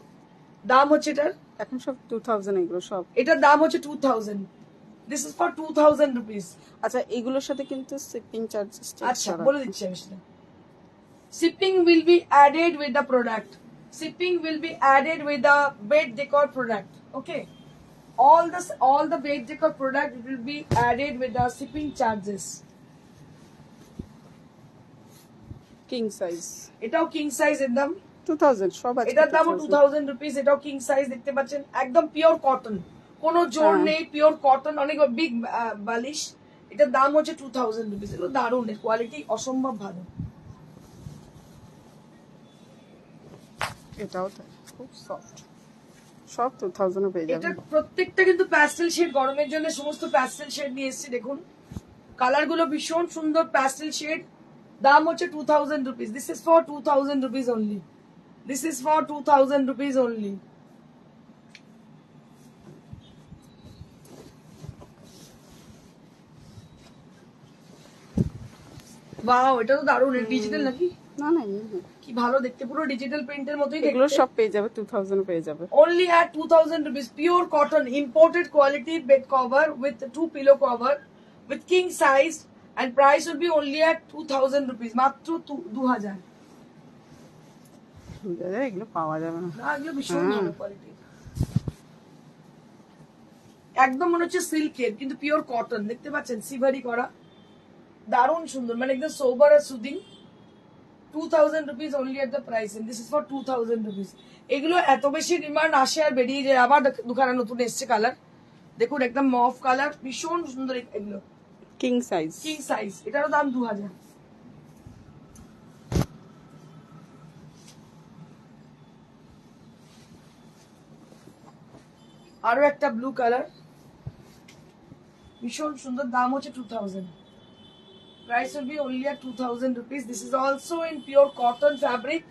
দাম হচ্ছে এটার, এখন সব 2000 এগুলো সব। এটার দাম হচ্ছে 2000। This is for 2000 rupees. আচ্ছা এগুলোর সাথে কিন্তু শিপিং চার্জেস আচ্ছা বলে দিচ্ছি আমি সেটা। Shipping will be added with the product. Shipping will be added with the bed decor product. Okay. All the bed decor product will be added with the shipping charges. King size, এটাও king size একদম 2000 সব আছে। এটার দামও 2000 rupees. এটাও king size, দেখতে পাচ্ছেন একদম পিওর কটন, কোনো জোর নেই, পিওর কটন, অনেক বিগ বালিশ। এটার দাম হচ্ছে 2000 রুপিস। এগুলো দারুণ, এর কোয়ালিটি অসম্ভব ভালো। এটাও তাই, খুব সফট, সব 2000 এ পেয়ে এটা যাবেন। প্রত্যেকটা কিন্তু প্যাস্টেল শেড, গরমের জন্য সমস্ত প্যাস্টেল শেড নিয়ে এসেছি। দেখুন কালার গুলো ভীষণ সুন্দর প্যাস্টেল শেড। দাম হচ্ছে 2000 rupees. This is for 2000 rupees only. This is for 2000 rupees only. Wow, এটা তো দারুণ। ডিজিটাল নাকি? না না এমনি। কি ভালো দেখতে, পুরো ডিজিটাল প্রিন্টের মতোই দেখতে। এগুলো সব পেয়ে যাবে 2000 পেয়ে যাবে। Only at 2000 rupees. Pure cotton, imported quality bed cover with 2 pillow cover with king size, and price will be only at 2000 rupees. মাত্র 2000। এগুলো পাওয়া যাবে না। না, এগুলো ভীষণ ভালো কোয়ালিটি, একদম মনে হচ্ছে সিল্কের কিন্তু পিওর কটন। দেখতে পাচ্ছেন সিভারি করা, দারুণ সুন্দর, মানে একদম সোবার আর soothing. 2000 rupees only at the price, and this is for 2000 rupees. এগুলো এত বেশি ডিমান্ড আসে আর বেরিয়ে যায়, আবার দোকানে নতুন এসছে কালার। দেখুন একদম মফ কালার, ভীষণ সুন্দর এগুলো। কিং সাইজ, কিং সাইজ, এটারও দাম 2000। আরো একটা ব্লু কালার, ভীষণ সুন্দর, দাম হচ্ছে 2000। Price will be only at 2000 rupees. This is also in pure cotton fabric,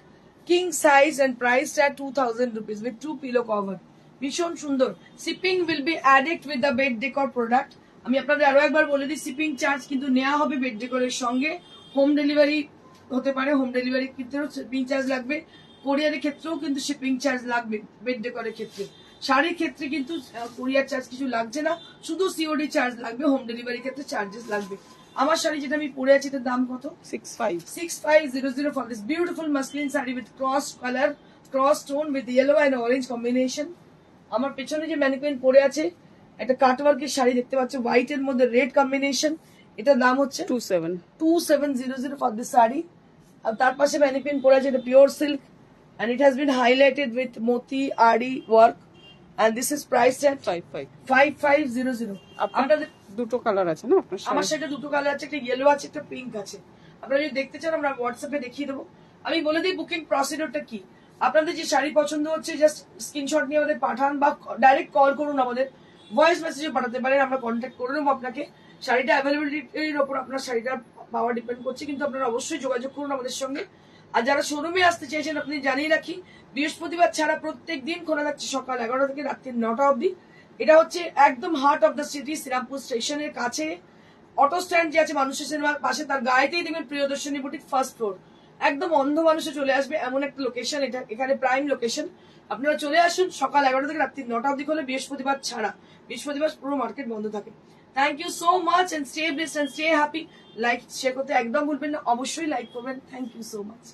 king size, and priced at 2000 rupees with 2 pillow cover. ভীষণ সুন্দর। Shipping will be added with the bed decor product. আমি আপনাদের আরো একবার বলে দিই, shipping charge কিন্তু নেওয়া হবে বেড ডেকোরের সঙ্গে। হোম ডেলিভারি হতে পারে, হোম ডেলিভারি ক্ষেত্রেও শিপিং চার্জ লাগবে, কোরিয়ারের ক্ষেত্রেও কিন্তু শিপিং চার্জ লাগবে বেড ডেকোরের ক্ষেত্রে। শাড়ির ক্ষেত্রে কিন্তু কোরিয়ার চার্জ কিছু লাগছে না, শুধু সিওডি চার্জ লাগবে, হোম ডেলিভারি ক্ষেত্রে চার্জেস লাগবে। আমার শাড়ি যেটা আমি পরে আছি এটার দাম কত? 6500 for this beautiful muslin sari with cross color, cross tone with yellow and orange combination. আমার পেছনে যে ম্যানিকুইন পরে আছে একটা কাটওয়ার্কের শাড়ি দেখতে পাচ্ছ, হোয়াইট এর মধ্যে রেড কম্বিনেশন। এটার দাম হচ্ছে 2700 for this শাড়ি। আর তার পাশে ম্যানিকুইন পরে আছে, এটা pure silk and it has been highlighted with moti ari work, and this is priced at 5500. আপনাদের দুটো কালার আছে না আপনার? আমার সাথে দুটো কালার আছে, একটা ইয়েলো আছে, একটা পিঙ্ক আছে। আপনারা যদি দেখতে চান আমরা হোয়াটসঅ্যাপে দেখিয়ে দেবো। আমি বলে দিই বুকিং প্রসিডিওরটা কি। আপনাদের যে শাড়ি পছন্দ হচ্ছে জাস্ট স্ক্রিনশট নিয়ে আমাদের পাঠান বা ডাইরেক্ট কল করুন, আমাদের ভয়েস মেসেজে পাঠাতে পারেন, আমরা কন্ট্যাক্ট করে নেবো আপনাকে। শাড়িটা অ্যাভেলেবিলিটির ওপর আপনার শাড়িটা পাওয়া ডিপেন্ড করছে, কিন্তু আপনারা অবশ্যই যোগাযোগ করুন আমাদের সঙ্গে। আর যারা শোরুমে আসতে চাইছেন আপনি জানিয়ে রাখি, বৃহস্পতিবার ছাড়া প্রত্যেক দিন খোলা থাকছে সকাল 11টা থেকে রাত্রি 9টা অবধি। এটা হচ্ছে একদম heart of the city, Serampore স্টেশনের কাছে। অটো স্ট্যান্ড যে আছে মানুষের সিনেমার পাশে, তার গায়েতেই দেখবেন প্রিয়দর্শনী বুটিক ফার্স্ট ফ্লোর। একদম অন্ধ মানুষে চলে আসবে এমন একটা লোকেশন এটা, এখানে প্রাইম লোকেশন। আপনারা চলে আসুন সকাল 11টা থেকে রাত্রি 9টা অবধি খোলে, বৃহস্পতিবার ছাড়া। বৃহস্পতিবার পুরো মার্কেট বন্ধ থাকে। Thank you so much and stay blessed and stay happy. Like share করতে একদম ভুলবেন না, অবশ্যই লাইক করবেন। Thank you so much.